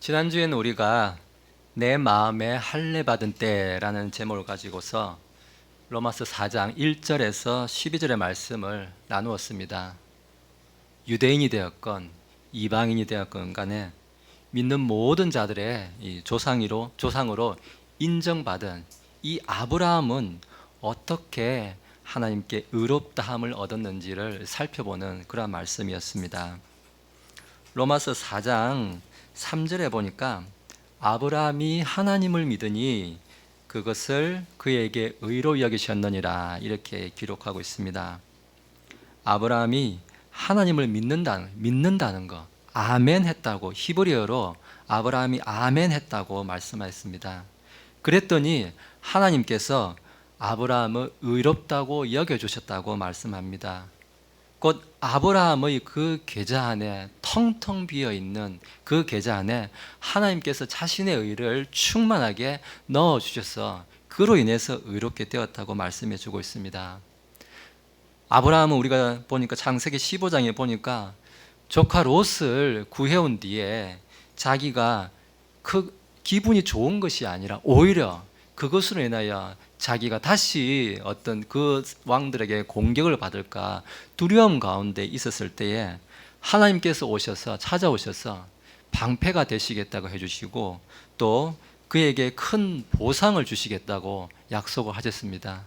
지난주에는 우리가 내 마음에 할례 받은 때라는 제목을 가지고서 로마서 4장 1절에서 12절의 말씀을 나누었습니다. 유대인이 되었건 이방인이 되었건 간에 믿는 모든 자들의 이 조상으로 인정받은 이 아브라함은 어떻게 하나님께 의롭다함을 얻었는지를 살펴보는 그런 말씀이었습니다. 로마서 4장 3절에 보니까 아브라함이 하나님을 믿으니 그것을 그에게 의로 여기셨느니라 이렇게 기록하고 있습니다. 아브라함이 하나님을 믿는다는 거, 아멘 했다고, 히브리어로 아브라함이 아멘 했다고 말씀하셨습니다. 그랬더니 하나님께서 아브라함을 의롭다고 여겨주셨다고 말씀합니다. 곧 아브라함의 그 계좌 안에 텅텅 비어있는 그 계좌 안에 하나님께서 자신의 의를 충만하게 넣어주셔서 그로 인해서 의롭게 되었다고 말씀해 주고 있습니다. 아브라함은 우리가 보니까 창세기 15장에 보니까 조카 롯을 구해온 뒤에 자기가 그 기분이 좋은 것이 아니라 오히려 그것으로 인하여 자기가 다시 어떤 그 왕들에게 공격을 받을까 두려움 가운데 있었을 때에 하나님께서 찾아오셔서 방패가 되시겠다고 해주시고 또 그에게 큰 보상을 주시겠다고 약속을 하셨습니다.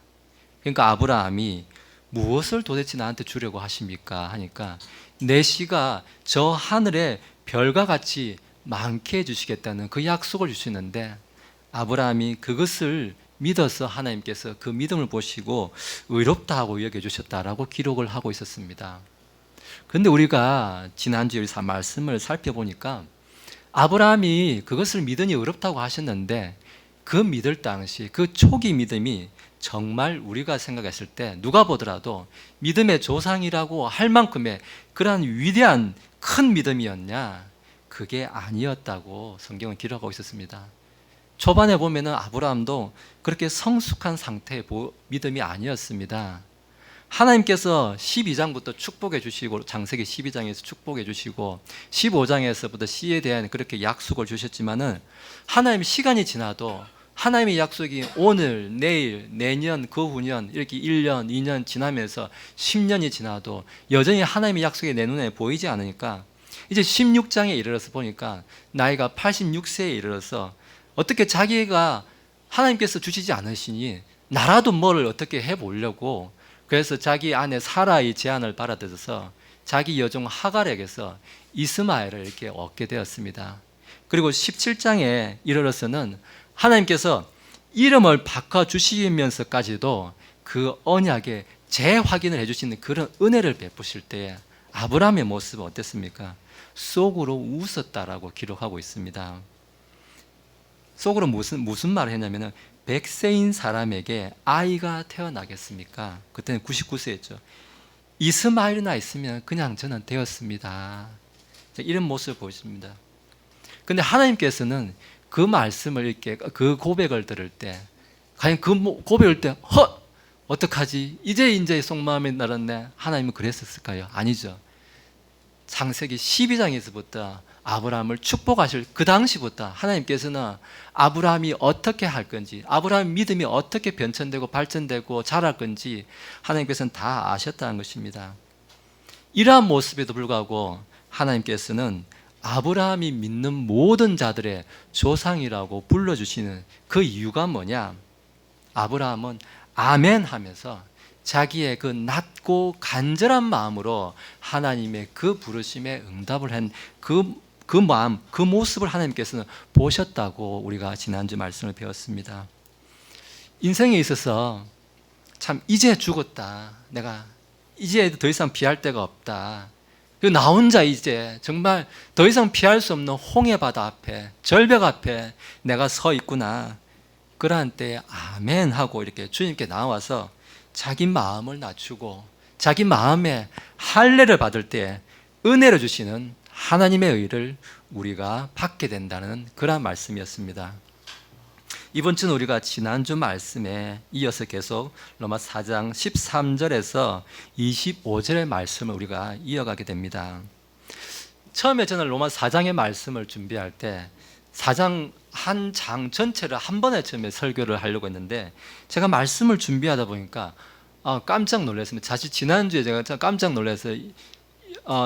그러니까 아브라함이 무엇을 도대체 나한테 주려고 하십니까 하니까 내 씨가 저 하늘의 별과 같이 많게 해주시겠다는 그 약속을 주시는데 아브라함이 그것을 믿어서 하나님께서 그 믿음을 보시고 의롭다 하고 여겨주셨다라고 기록을 하고 있었습니다. 그런데 우리가 지난주에 말씀을 살펴보니까 아브라함이 그것을 믿으니 의롭다고 하셨는데 그 믿을 당시 그 초기 믿음이 정말 우리가 생각했을 때 누가 보더라도 믿음의 조상이라고 할 만큼의 그러한 위대한 큰 믿음이었냐? 그게 아니었다고 성경은 기록하고 있었습니다. 초반에 보면은 아브라함도 그렇게 성숙한 상태의 믿음이 아니었습니다. 하나님께서 12장부터 축복해 주시고 창세기 12장에서 축복해 주시고 15장에서부터 씨에 대한 그렇게 약속을 주셨지만은 하나님 시간이 지나도 하나님의 약속이 오늘, 내일, 내년, 그 후년 이렇게 1년, 2년 지나면서 10년이 지나도 여전히 하나님의 약속이 내 눈에 보이지 않으니까 이제 16장에 이르러서 보니까 나이가 86세에 이르러서 어떻게 자기가 하나님께서 주시지 않으시니 나라도 뭘 어떻게 해보려고 그래서 자기 아내 사라의 제안을 받아들여서 자기 여종 하갈에게서 이스마엘을 이렇게 얻게 되었습니다. 그리고 17장에 이르러서는 하나님께서 이름을 바꿔주시면서까지도 그 언약의 재확인을 해주시는 그런 은혜를 베푸실 때에 아브라함의 모습은 어땠습니까? 속으로 웃었다라고 기록하고 있습니다. 속으로 무슨 말을 했냐면 100세인 사람에게 아이가 태어나겠습니까? 그때는 99세였죠. 이스마엘이나 있으면 그냥 저는 되었습니다. 이런 모습을 보십니다. 그런데 하나님께서는 그 말씀을 이렇게 그 고백을 들을 때 과연 그 고백을 때 어떡하지? 이제 속마음이 날았네. 하나님은 그랬었을까요? 아니죠. 창세기 12장에서부터 아브라함을 축복하실 그 당시부터 하나님께서는 아브라함이 어떻게 할 건지 아브라함의 믿음이 어떻게 변천되고 발전되고 자랄 건지 하나님께서는 다 아셨다는 것입니다. 이러한 모습에도 불구하고 하나님께서는 아브라함이 믿는 모든 자들의 조상이라고 불러주시는 그 이유가 뭐냐? 아브라함은 아멘 하면서 자기의 그 낮고 간절한 마음으로 하나님의 그 부르심에 응답을 한 그 마음, 그 모습을 하나님께서는 보셨다고 우리가 지난주 말씀을 배웠습니다. 인생에 있어서 참 이제 죽었다. 내가 이제 더 이상 피할 데가 없다. 나 혼자 이제 정말 더 이상 피할 수 없는 홍해바다 앞에 절벽 앞에 내가 서 있구나. 그러한 때에 아멘 하고 이렇게 주님께 나와서 자기 마음을 낮추고 자기 마음에 할례를 받을 때 은혜를 주시는 하나님의 의를 우리가 받게 된다는 그런 말씀이었습니다. 이번 주는 우리가 지난주 말씀에 이어서 계속 로마 4장 13절에서 25절의 말씀을 우리가 이어가게 됩니다. 처음에 저는 로마 4장의 말씀을 준비할 때 4장 한 장 전체를 한 번에 처음에 설교를 하려고 했는데 제가 말씀을 준비하다 보니까 깜짝 놀랐습니다. 사실 지난주에 제가 깜짝 놀라서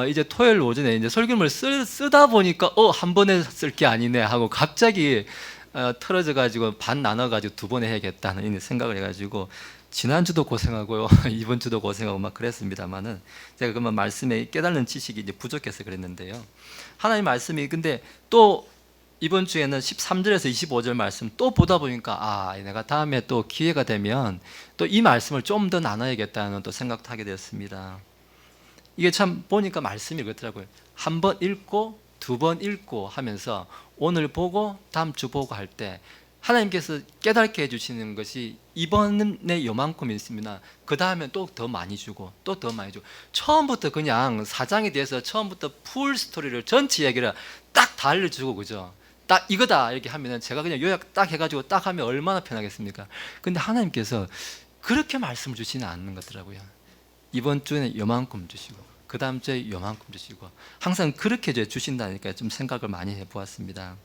이제 토요일 오전에 이제 설교를 쓰다 보니까 한 번에 쓸 게 아니네 하고 갑자기 틀어져 가지고 반 나눠 가지고 두 번에 해야겠다는 생각을 해가지고 지난주도 고생하고요 이번 주도 고생하고 막 그랬습니다만은 제가 그만 말씀에 깨달는 지식이 이제 부족해서 그랬는데요. 하나님 말씀이 근데 또 이번 주에는 13절에서 25절 말씀 또 보다 보니까 내가 다음에 또 기회가 되면 또 이 말씀을 좀 더 나눠야겠다는 또 생각도 하게 되었습니다. 이게 참 보니까 말씀이 그렇더라고요. 한 번 읽고 두 번 읽고 하면서 오늘 보고 다음 주 보고 할 때 하나님께서 깨닫게 해주시는 것이 이번에 요만큼 있습니다. 그 다음에 또 더 많이 주고 또 더 많이 주고 처음부터 그냥 사장에 대해서 처음부터 풀 스토리를 전체 이야기를 딱 다 알려주고 그죠? 딱 이거다 이렇게 하면 제가 그냥 요약 딱 해가지고 딱 하면 얼마나 편하겠습니까? 근데 하나님께서 그렇게 말씀을 주시는 않는 거더라고요. 이번 주에는 요만큼 주시고 그 다음 주에 요만큼 주시고 항상 그렇게 주신다니까 좀 생각을 많이 해보았습니다.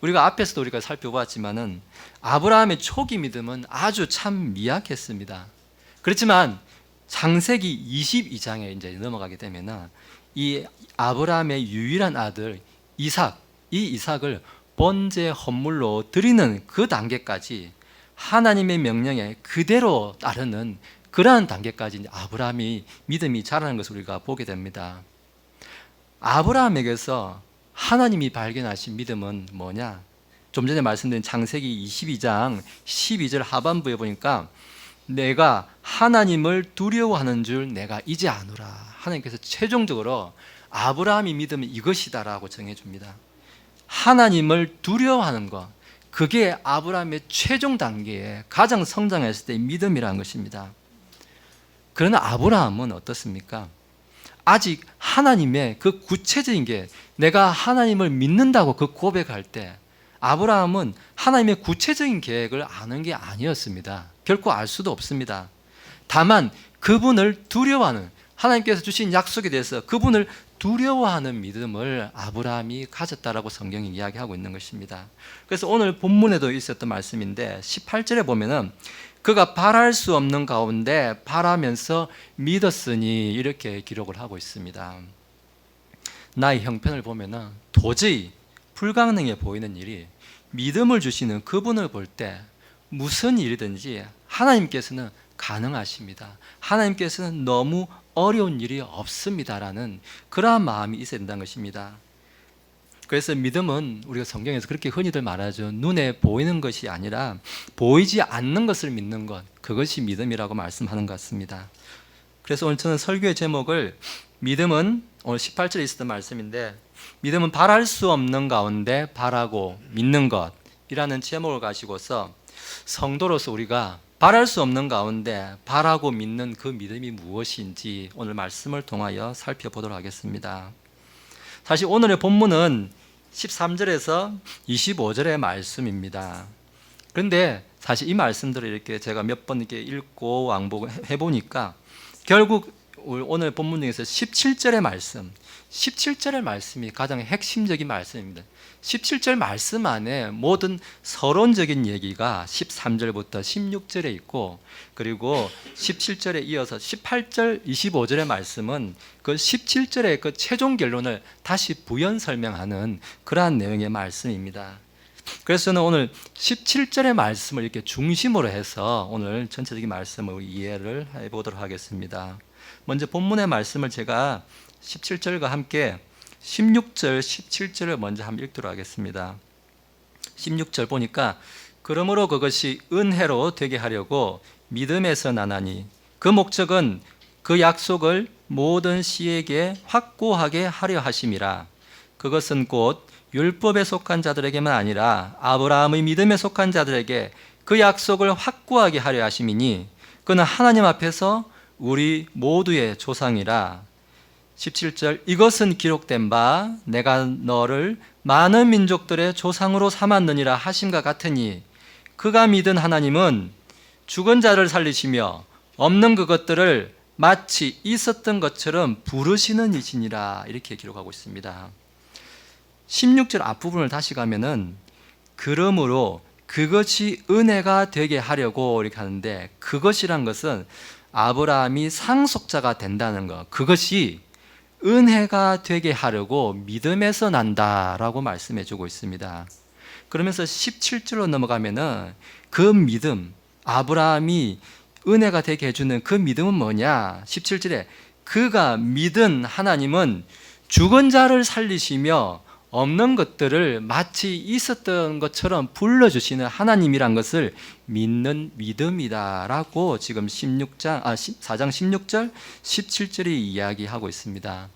우리가 앞에서도 우리가 살펴보았지만은 아브라함의 초기 믿음은 아주 참 미약했습니다. 그렇지만 창세기 22장에 이제 넘어가게 되면은 이 아브라함의 유일한 아들 이삭을 번제 헌물로 드리는 그 단계까지 하나님의 명령에 그대로 따르는 그러한 단계까지 아브라함이 믿음이 자라는 것을 우리가 보게 됩니다. 아브라함에게서 하나님이 발견하신 믿음은 뭐냐? 좀 전에 말씀드린 창세기 22장 12절 하반부에 보니까 내가 하나님을 두려워하는 줄 내가 이제 아노라. 하나님께서 최종적으로 아브라함이 믿음이 이것이다라고 정해줍니다. 하나님을 두려워하는 것, 그게 아브라함의 최종 단계에 가장 성장했을 때의 믿음이라는 것입니다. 그러나 아브라함은 어떻습니까? 아직 하나님의 그 구체적인 게 내가 하나님을 믿는다고 그 고백할 때 아브라함은 하나님의 구체적인 계획을 아는 게 아니었습니다. 결코 알 수도 없습니다. 다만 그분을 두려워하는 하나님께서 주신 약속에 대해서 그분을 두려워하는 믿음을 아브라함이 가졌다라고 성경이 이야기하고 있는 것입니다. 그래서 오늘 본문에도 있었던 말씀인데 18절에 보면은 그가 바랄 수 없는 가운데 바라면서 믿었으니 이렇게 기록을 하고 있습니다. 나의 형편을 보면은 도저히 불가능해 보이는 일이 믿음을 주시는 그분을 볼 때 무슨 일이든지 하나님께서는 가능하십니다. 하나님께서는 너무 어려운 일이 없습니다라는 그러한 마음이 있어야 된다는 것입니다. 그래서 믿음은 우리가 성경에서 그렇게 흔히들 말하죠. 눈에 보이는 것이 아니라 보이지 않는 것을 믿는 것, 그것이 믿음이라고 말씀하는 것 같습니다. 그래서 오늘 저는 설교의 제목을 믿음은 오늘 18절에 있었던 말씀인데 믿음은 바랄 수 없는 가운데 바라고 믿는 것이라는 제목을 가지고서 성도로서 우리가 바랄 수 없는 가운데 바라고 믿는 그 믿음이 무엇인지 오늘 말씀을 통하여 살펴보도록 하겠습니다. 사실 오늘의 본문은 13절에서 25절의 말씀입니다. 그런데 사실 이 말씀들을 이렇게 제가 몇 번 이렇게 읽고 왕복해 보니까 결국 오늘 본문 중에서 17절의 말씀이 가장 핵심적인 말씀입니다. 17절 말씀 안에 모든 서론적인 얘기가 13절부터 16절에 있고 그리고 17절에 이어서 18절, 25절의 말씀은 그 17절의 그 최종 결론을 다시 부연 설명하는 그러한 내용의 말씀입니다. 그래서 저는 오늘 17절의 말씀을 이렇게 중심으로 해서 오늘 전체적인 말씀을 이해를 해보도록 하겠습니다. 먼저 본문의 말씀을 제가 17절과 함께 16절, 17절을 먼저 한번 읽도록 하겠습니다. 16절 보니까 그러므로 그것이 은혜로 되게 하려고 믿음에서 나나니 그 목적은 그 약속을 모든 씨에게 확고하게 하려 하심이라. 그것은 곧 율법에 속한 자들에게만 아니라 아브라함의 믿음에 속한 자들에게 그 약속을 확고하게 하려 하심이니 그는 하나님 앞에서 우리 모두의 조상이라. 17절 이것은 기록된 바 내가 너를 많은 민족들의 조상으로 삼았느니라 하심과 같으니 그가 믿은 하나님은 죽은 자를 살리시며 없는 그것들을 마치 있었던 것처럼 부르시는 이시니라. 이렇게 기록하고 있습니다. 16절 앞부분을 다시 가면은 그러므로 그것이 은혜가 되게 하려고 이렇게 하는데, 그것이란 것은 아브라함이 상속자가 된다는 것, 그것이 은혜가 되게 하려고 믿음에서 난다라고 말씀해 주고 있습니다. 그러면서 17절로 넘어가면은 그 믿음, 아브라함이 은혜가 되게 해주는 그 믿음은 뭐냐? 17절에 그가 믿은 하나님은 죽은 자를 살리시며 없는 것들을 마치 있었던 것처럼 불러주시는 하나님이란 것을 믿는 믿음이다라고 지금 4장 16절, 17절이 이야기하고 있습니다.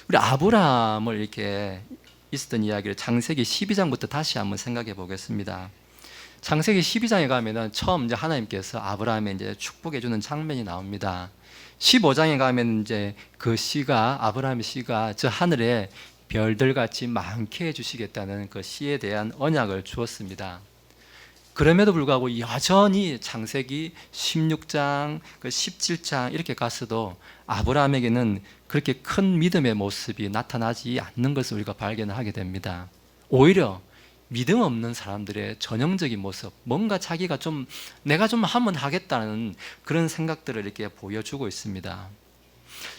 우리 아브라함을 이렇게 있었던 이야기를 창세기 12장부터 다시 한번 생각해 보겠습니다. 창세기 12장에 가면은 처음 이제 하나님께서 아브라함의 이제 축복해 주는 장면이 나옵니다. 15장에 가면 이제 그 씨가, 아브라함의 씨가 저 하늘에 별들 같이 많게 해 주시겠다는 그 씨에 대한 언약을 주었습니다. 그럼에도 불구하고 여전히 창세기 16장, 17장 이렇게 갔어도 아브라함에게는 그렇게 큰 믿음의 모습이 나타나지 않는 것을 우리가 발견을 하게 됩니다. 오히려 믿음 없는 사람들의 전형적인 모습, 뭔가 자기가 좀 내가 좀 하면 하겠다는 그런 생각들을 이렇게 보여주고 있습니다.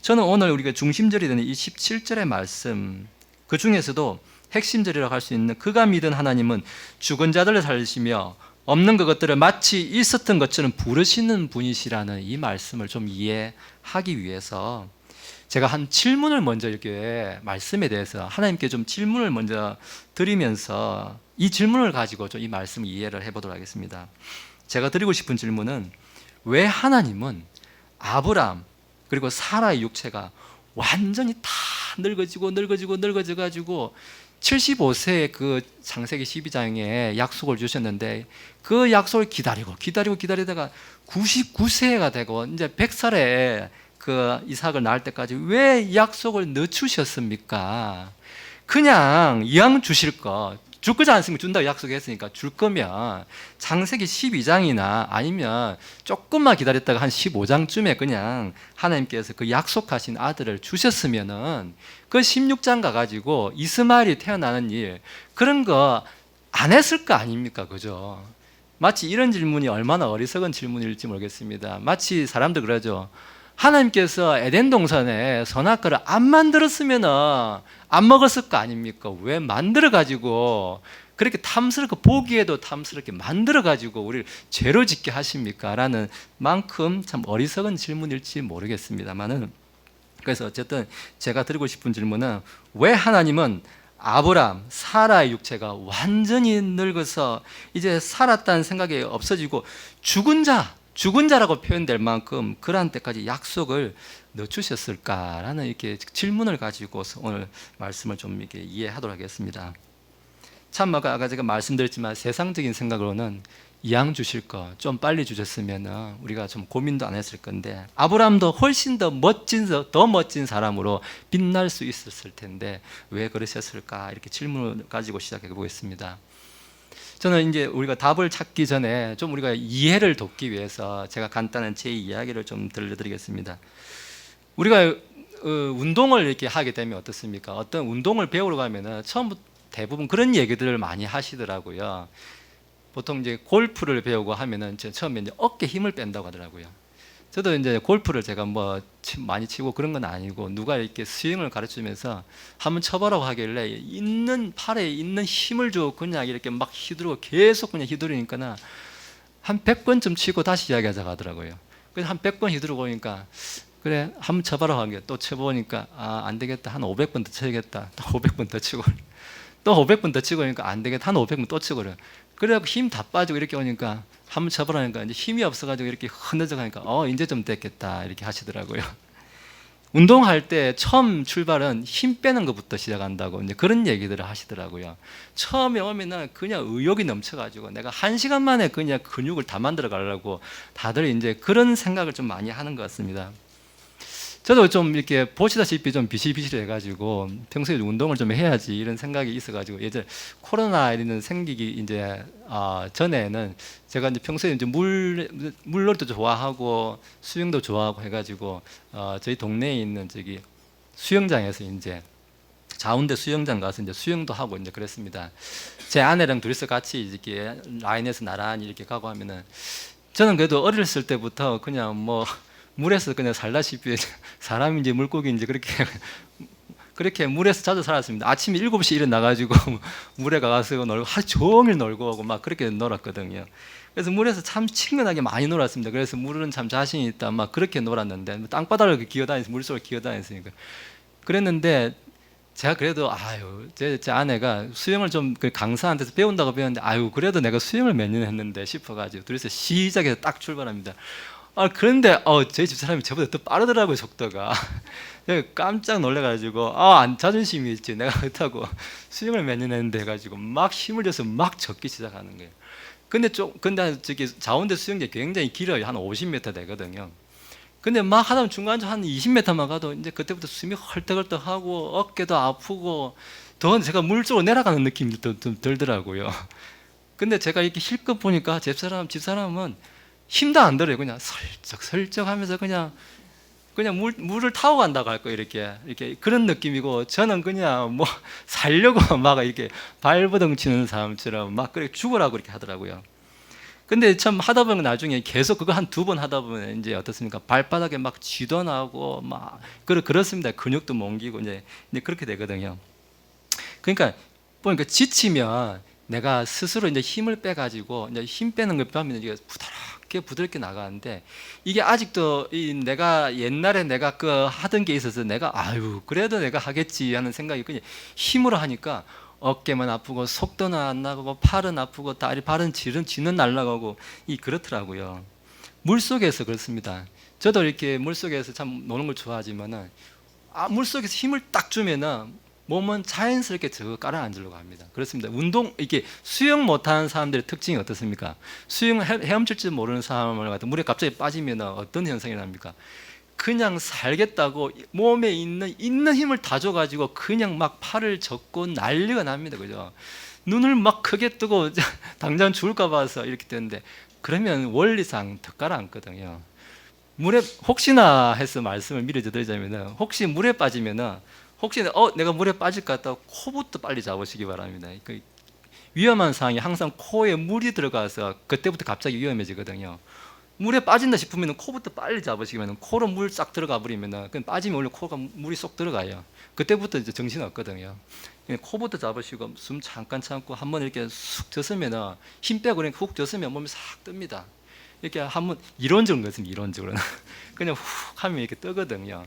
저는 오늘 우리가 중심절이 되는 이 17절의 말씀, 그 중에서도 핵심절이라고 할 수 있는 그가 믿은 하나님은 죽은 자들을 살리시며 없는 것들을 마치 있었던 것처럼 부르시는 분이시라는 이 말씀을 좀 이해하기 위해서 제가 한 질문을 먼저 이렇게 말씀에 대해서 하나님께 좀 질문을 먼저 드리면서 이 질문을 가지고 좀 이 말씀을 이해를 해보도록 하겠습니다. 제가 드리고 싶은 질문은 왜 하나님은 아브라함 그리고 사라의 육체가 완전히 다 늙어져 가지고 75세에 그 창세기 12장에 약속을 주셨는데 그 약속을 기다리다가 99세가 되고 이제 100살에 그 이삭을 낳을 때까지 왜 약속을 늦추셨습니까? 그냥 이왕 주실 거, 줄 거지 않습니까? 준다고 약속했으니까 줄 거면 창세기 12장이나 아니면 조금만 기다렸다가 한 15장쯤에 그냥 하나님께서 그 약속하신 아들을 주셨으면은 그 16장 가가지고 이스마엘이 태어나는 일, 그런 거 안 했을 거 아닙니까? 그죠? 마치 이런 질문이 얼마나 어리석은 질문일지 모르겠습니다. 마치 사람들 그러죠. 하나님께서 에덴 동산에 선악과를 안 만들었으면 안 먹었을 거 아닙니까? 왜 만들어가지고 그렇게 탐스럽고 보기에도 탐스럽게 만들어가지고 우리를 죄로 짓게 하십니까? 라는 만큼 참 어리석은 질문일지 모르겠습니다만은, 그래서 어쨌든 제가 드리고 싶은 질문은 왜 하나님은 아브라함, 사라의 육체가 완전히 늙어서 이제 살았다는 생각이 없어지고 죽은 자라고 표현될 만큼 그러한 때까지 약속을 늦추셨을까라는 이렇게 질문을 가지고 오늘 말씀을 좀 이렇게 이해하도록 하겠습니다. 참 아까 제가 말씀드렸지만 세상적인 생각으로는 이왕 주실 거 좀 빨리 주셨으면 우리가 좀 고민도 안 했을 건데, 아브라함도 훨씬 더 멋진 사람으로 빛날 수 있었을 텐데 왜 그러셨을까, 이렇게 질문을 가지고 시작해 보겠습니다. 저는 이제 우리가 답을 찾기 전에 좀 우리가 이해를 돕기 위해서 제가 간단한 제 이야기를 좀 들려드리겠습니다. 우리가 운동을 이렇게 하게 되면 어떻습니까? 어떤 운동을 배우러 가면은 처음부터 대부분 그런 얘기들을 많이 하시더라고요. 보통 이제 골프를 배우고 하면은 처음에 이제 어깨 힘을 뺀다고 하더라고요. 저도 이제 골프를 제가 뭐 많이 치고 그런 건 아니고 누가 이렇게 스윙을 가르치면서 한번 쳐보라고 하길래 팔에 있는 힘을 주고 그냥 이렇게 막 휘두르고 계속 그냥 휘두르니까 한 100번쯤 치고 다시 이야기하자고 하더라고요. 그래서 한 100번 휘두르고 오니까 그래 한번 쳐봐라고 하길래 또 쳐보니까 안 되겠다, 한 500번 더 쳐야겠다, 또 500번 더 치고 또 500번 더 치고 오니까 안 되겠다, 한 500번 또 치고 그래. 그래갖고 힘 다 빠지고 이렇게 오니까 한번 쳐보라니까 이제 힘이 없어가지고 이렇게 흔들져 가니까 이제 좀 됐겠다 이렇게 하시더라고요. 운동할 때 처음 출발은 힘 빼는 것부터 시작한다고 이제 그런 얘기들을 하시더라고요. 처음에 오면은 그냥 의욕이 넘쳐가지고 내가 1시간 만에 그냥 근육을 다 만들어 가려고 다들 이제 그런 생각을 좀 많이 하는 것 같습니다. 저도 좀 이렇게 보시다시피 좀 비실비실해가지고 평소에 운동을 좀 해야지 이런 생각이 있어가지고 예전 코로나 이런 생기기 이제 전에는 제가 이제 평소에 이제 물놀이도 좋아하고 수영도 좋아하고 해가지고 저희 동네에 있는 저기 수영장에서 이제 자운대 수영장 가서 이제 수영도 하고 이제 그랬습니다. 제 아내랑 둘이서 같이 이렇게 라인에서 나란히 이렇게 가고 하면은 저는 그래도 어렸을 때부터 그냥 뭐 물에서 그냥 살다시피 사람인지 물고기인지 그렇게 물에서 자주 살았습니다. 아침에 7시에 일어나가지고 물에 가서 놀고 하루 종일 놀고 하고 막 그렇게 놀았거든요. 그래서 물에서 참 친근하게 많이 놀았습니다. 그래서 물은 참 자신이 있다 막 그렇게 놀았는데 땅바닥을 기어다니면서 물속을 기어다녔으니까 그랬는데 제가 그래도 제 아내가 수영을 좀 강사한테서 배운다고 배웠는데 그래도 내가 수영을 몇 년 했는데 싶어가지고 둘이서 시작해서 딱 출발합니다. 그런데 제 집사람이 저보다 더 빠르더라고요, 속도가. 깜짝 놀래가지고 자존심이 있지 내가 그렇다고 수영을 몇 년 했는데 해가지고 막 힘을 줘서 막 젓기 시작하는 거예요. 근데 저기 자운대 수영장 굉장히 길어요. 한 50m 되거든요. 근데 막 하다 보면 중간에 한 20m만 가도 이제 그때부터 숨이 헐떡헐떡하고 어깨도 아프고 더 제가 물 쪽으로 내려가는 느낌이 좀 들더라고요. 근데 제가 이렇게 실컷 보니까 집사람은 힘도 안 들어요. 그냥 설쩍 하면서 그냥 물을 타고 간다고 할 거예요. 이렇게 그런 느낌이고 저는 그냥 뭐 살려고 막 이렇게 발버둥 치는 사람처럼 막 그렇게 죽으라고 이렇게 하더라고요. 근데 참 하다 보면 나중에 계속 그거 한 2번 하다 보면 이제 어떻습니까? 발바닥에 막 쥐도 나고 막 그렇습니다. 근육도 몽기고 이제 그렇게 되거든요. 그러니까 보니까 지치면 내가 스스로 이제 힘을 빼가지고 이제 힘 빼는 걸 하면 이게 부드럽게 나가는데 이게 아직도 내가 옛날에 내가 하던 게 있어서 내가 그래도 내가 하겠지 하는 생각이 그냥 힘으로 하니까 어깨만 아프고 속도는 안 나가고 팔은 아프고 발은 쥐는 날아가고 그렇더라고요. 물속에서 그렇습니다. 저도 이렇게 물속에서 참 노는 걸 좋아하지만은 물속에서 힘을 딱 주면은 몸은 자연스럽게 저거 깔아앉으려고 합니다. 그렇습니다. 이게 수영 못하는 사람들의 특징이 어떻습니까? 헤엄칠 줄 모르는 사람을 갖다 물에 갑자기 빠지면 어떤 현상이 납니까? 그냥 살겠다고 몸에 있는 힘을 다 줘가지고 그냥 막 팔을 젓고 난리가 납니다. 그죠? 눈을 막 크게 뜨고 당장 죽을까 봐서 이렇게 되는데 그러면 원리상 더 깔아앉거든요. 물에 혹시나 해서 말씀을 미리 드리자면 혹시 물에 빠지면은 혹시 내가 물에 빠질 것 같다고 코부터 빨리 잡으시기 바랍니다. 위험한 상황이 항상 코에 물이 들어가서 그때부터 갑자기 위험해지거든요. 물에 빠진다 싶으면 코부터 빨리 잡으시면 코로 물 싹 들어가 버리면 빠지면 원래 코가 물이 쏙 들어가요. 그때부터 이제 정신 없거든요. 코부터 잡으시고 숨 잠깐 참고 한번 이렇게 쑥 젖으면 힘 빼고 그냥 훅 젖으면 몸이 싹 뜹니다. 이렇게 한번 이론적으로 것은 이론적으로는 그냥 훅 하면 이렇게 뜨거든요.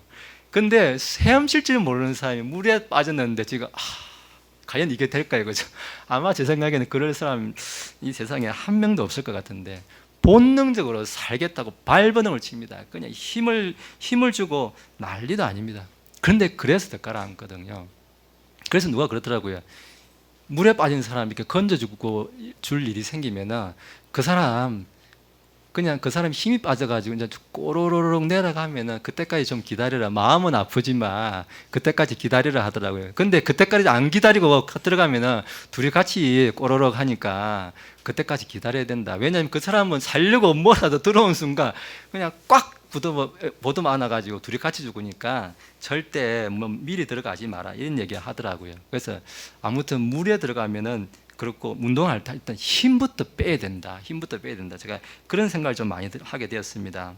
근데 헤엄칠 줄 모르는 사람이 물에 빠졌는데 지금 과연 이게 될까요? 그죠? 아마 제 생각에는 그럴 사람 이 세상에 한 명도 없을 것 같은데 본능적으로 살겠다고 발버둥을 칩니다. 그냥 힘을 주고 난리도 아닙니다. 그런데 그래서 더 깔아앉거든요. 그래서 누가 그러더라고요. 물에 빠진 사람 이렇게 건져주고 줄 일이 생기면은 그 사람이 힘이 빠져가지고 이제 꼬로로록 내려가면은 그때까지 좀 기다려라. 마음은 아프지만 그때까지 기다리라 하더라고요. 근데 그때까지 안 기다리고 들어가면은 둘이 같이 꼬로록 하니까 그때까지 기다려야 된다. 왜냐하면 그 사람은 살려고 뭐라도 들어온 순간 그냥 꽉 보듬 안아가지고 둘이 같이 죽으니까 절대 미리 들어가지 마라. 이런 얘기 하더라고요. 그래서 아무튼 물에 들어가면은 그렇고 운동할 때 일단 힘부터 빼야 된다. 제가 그런 생각을 좀 많이 하게 되었습니다.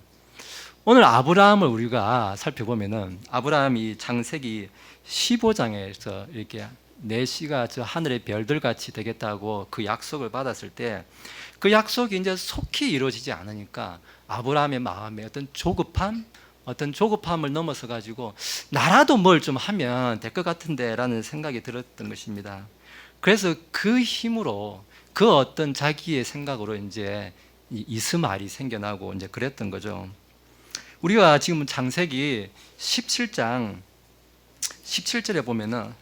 오늘 아브라함을 우리가 살펴보면은 아브라함이 창세기 15장에서 이렇게 내 씨가 저 하늘의 별들 같이 되겠다고 그 약속을 받았을 때 그 약속이 이제 속히 이루어지지 않으니까 아브라함의 마음에 어떤 조급함을 넘어서 가지고 나라도 뭘 좀 하면 될 것 같은데라는 생각이 들었던 것입니다. 그래서 그 힘으로 그 어떤 자기의 생각으로 이제 이스마엘이 생겨나고 이제 그랬던 거죠. 우리가 지금 창세기 17장 17절에 보면은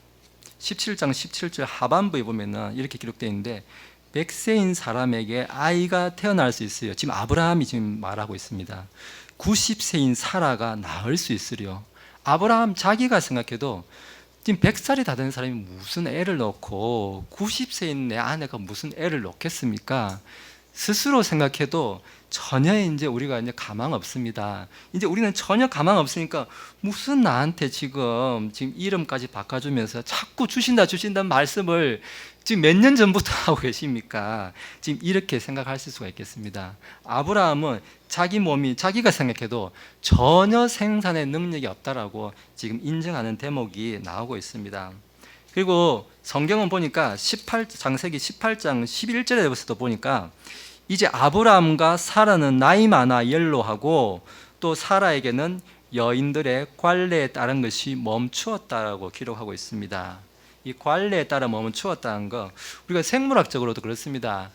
17장 17절 하반부에 보면은 이렇게 기록되어 있는데 100세인 사람에게 아이가 태어날 수 있어요. 지금 아브라함이 지금 말하고 있습니다. 90세인 사라가 낳을 수 있으려. 아브라함 자기가 생각해도 지금 100살이 다 된 사람이 무슨 애를 낳고 90세인 내 아내가 무슨 애를 낳겠습니까? 스스로 생각해도 전혀 이제 우리가 이제 가망 없습니다. 이제 우리는 전혀 가망 없으니까 무슨 나한테 지금 이름까지 바꿔주면서 자꾸 주신다는 말씀을 지금 몇 년 전부터 하고 계십니까? 지금 이렇게 생각하실 수가 있겠습니다. 아브라함은 자기 몸이 자기가 생각해도 전혀 생산의 능력이 없다라고 지금 인정하는 대목이 나오고 있습니다. 그리고 성경은 보니까 창세기 18장 11절에서도 보니까 이제 아브라함과 사라는 나이 많아 연로하고 또 사라에게는 여인들의 관례에 따른 것이 멈추었다라고 기록하고 있습니다. 이 관례에 따라 멈추었다는 거 우리가 생물학적으로도 그렇습니다.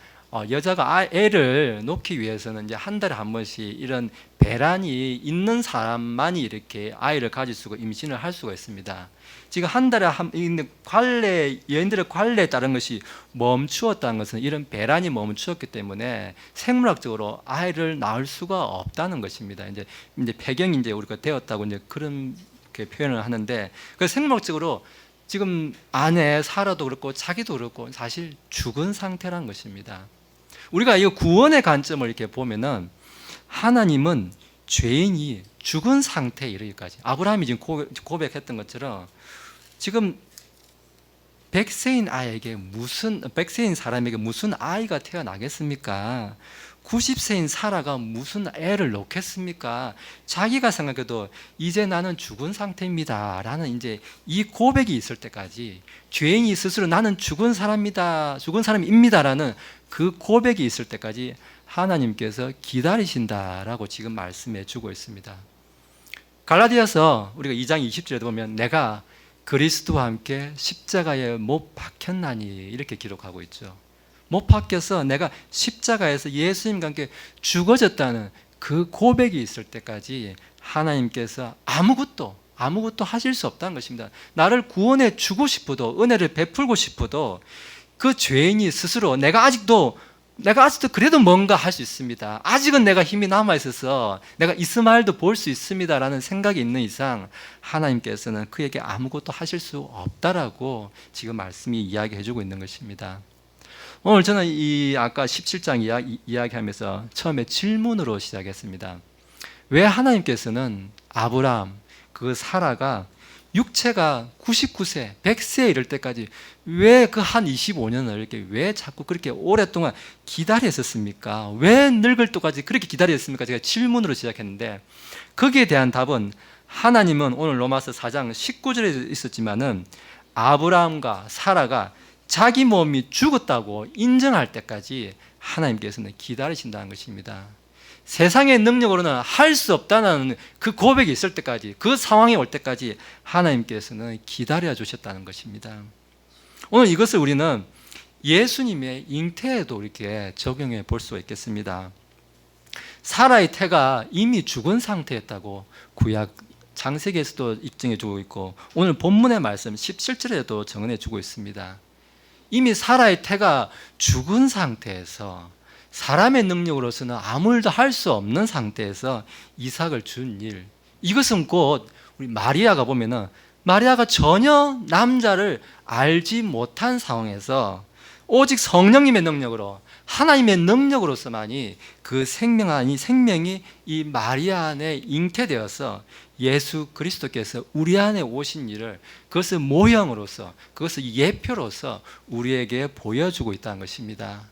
여자가 애를 놓기 위해서는 이제 한 달에 한 번씩 이런 배란이 있는 사람만이 이렇게 아이를 가질 수가 임신을 할 수가 있습니다. 지금 한 달에 여인들의 관례에 따른 것이 멈추었다는 것은 이런 배란이 멈추었기 때문에 생물학적으로 아이를 낳을 수가 없다는 것입니다. 이제 폐경이 이제 우리가 되었다고 이제 그런 표현을 하는데 그 생물학적으로 지금 아내 사라도 그렇고 자기도 그렇고 사실 죽은 상태란 것입니다. 우리가 이 구원의 관점을 이렇게 보면은 하나님은 죄인이 죽은 상태에 이르기까지 아브라함이 지금 고백했던 것처럼 지금 100세인 사람에게 무슨 아이가 태어나겠습니까? 90세인 사라가 무슨 애를 놓겠습니까? 자기가 생각해도 이제 나는 죽은 상태입니다 라는 이제 이 고백이 있을 때까지 죄인이 스스로 나는 죽은 사람입니다 라는 그 고백이 있을 때까지 하나님께서 기다리신다라고 지금 말씀해 주고 있습니다. 갈라디아서 우리가 2장 20절에도 보면 내가 그리스도와 함께 십자가에 못 박혔나니 이렇게 기록하고 있죠. 못 박혀서 내가 십자가에서 예수님과 함께 죽어졌다는 그 고백이 있을 때까지 하나님께서 아무것도 하실 수 없다는 것입니다. 나를 구원해 주고 싶어도 은혜를 베풀고 싶어도 그 죄인이 스스로 내가 아직도 그래도 뭔가 할 수 있습니다. 아직은 내가 힘이 남아있어서 내가 이스마엘도 볼 수 있습니다 라는 생각이 있는 이상 하나님께서는 그에게 아무것도 하실 수 없다라고 지금 말씀이 이야기해주고 있는 것입니다. 오늘 저는 이 아까 17장 이야기하면서 처음에 질문으로 시작했습니다. 왜 하나님께서는 아브라함, 그 사라가 육체가 99세, 100세에 이를 때까지 왜 그 한 25년을 이렇게 왜 자꾸 그렇게 오랫동안 기다렸었습니까? 왜 늙을 때까지 그렇게 기다렸습니까? 제가 질문으로 시작했는데 거기에 대한 답은 하나님은 오늘 로마서 4장 19절에 있었지만은 아브라함과 사라가 자기 몸이 죽었다고 인정할 때까지 하나님께서는 기다리신다는 것입니다. 세상의 능력으로는 할 수 없다는 그 고백이 있을 때까지, 그 상황이 올 때까지 하나님께서는 기다려 주셨다는 것입니다. 오늘 이것을 우리는 예수님의 잉태에도 이렇게 적용해 볼 수 있겠습니다. 사라의 태가 이미 죽은 상태였다고 구약 창세기에서도 입증해 주고 있고 오늘 본문의 말씀 17절에도 정언해 주고 있습니다. 이미 사라의 태가 죽은 상태에서 사람의 능력으로서는 아무 일도 할 수 없는 상태에서 이삭을 준 일, 이것은 곧 우리 마리아가 보면은 마리아가 전혀 남자를 알지 못한 상황에서 오직 성령님의 능력으로 하나님의 능력으로서만이 그 생명이 이 마리아 안에 잉태되어서 예수 그리스도께서 우리 안에 오신 일을 그것을 모형으로서 그것을 예표로서 우리에게 보여주고 있다는 것입니다.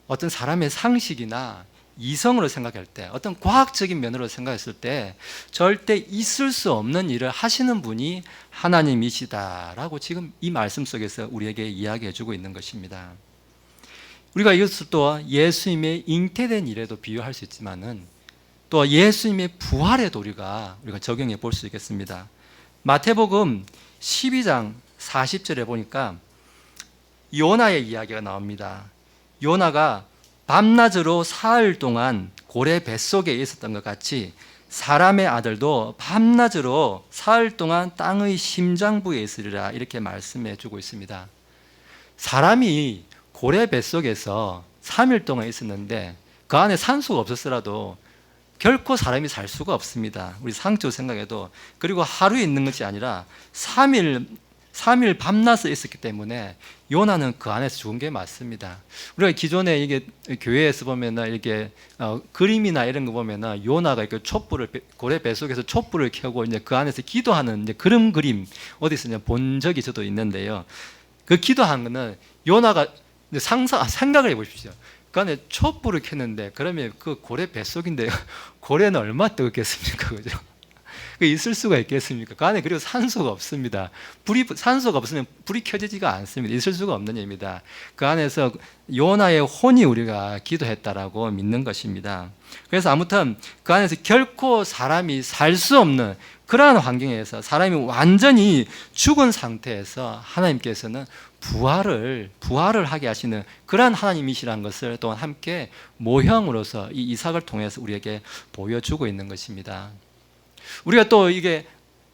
어떤 사람의 상식이나 이성으로 생각할 때 어떤 과학적인 면으로 생각했을 때 절대 있을 수 없는 일을 하시는 분이 하나님이시다라고 지금 이 말씀 속에서 우리에게 이야기해 주고 있는 것입니다. 우리가 이것을 또 예수님의 잉태된 일에도 비유할 수 있지만은 또 예수님의 부활에도 우리가 적용해 볼 수 있겠습니다. 마태복음 12장 40절에 보니까 요나의 이야기가 나옵니다. 요나가 밤낮으로 사흘 동안 고래 뱃속에 있었던 것 같이 사람의 아들도 밤낮으로 사흘 동안 땅의 심장부에 있으리라 이렇게 말씀해 주고 있습니다. 사람이 고래 뱃속에서 3일 동안 있었는데 그 안에 산소가 없었더라도 결코 사람이 살 수가 없습니다. 우리 상적으로 생각해도. 그리고 하루에 있는 것이 아니라 3일 3일 밤낮을 있었기 때문에 요나는 그 안에서 죽은 게 맞습니다. 우리가 기존에 이게 교회에서 보면은 이렇게 그림이나 이런 거 보면은 요나가 이렇게 촛불을 고래 뱃속에서 촛불을 켜고 이제 그 안에서 기도하는 이제 그런 그림 어디서 이제 본 적이 저도 있는데요. 그 기도한 거는 요나가 생각을 해보십시오. 그 안에 촛불을 켰는데 그러면 그 고래 뱃속인데 고래는 얼마나 뜨겁겠습니까, 그죠? 그 있을 수가 있겠습니까? 그 안에 그리고 산소가 없습니다. 산소가 없으면 불이 켜지지가 않습니다. 있을 수가 없는 일입니다. 그 안에서 요나의 혼이 우리가 기도했다라고 믿는 것입니다. 그래서 아무튼 그 안에서 결코 사람이 살 수 없는 그러한 환경에서 사람이 완전히 죽은 상태에서 하나님께서는 부활을 하게 하시는 그러한 하나님이시라는 것을 또한 함께 모형으로서 이 이삭을 통해서 우리에게 보여주고 있는 것입니다. 우리가 또 이게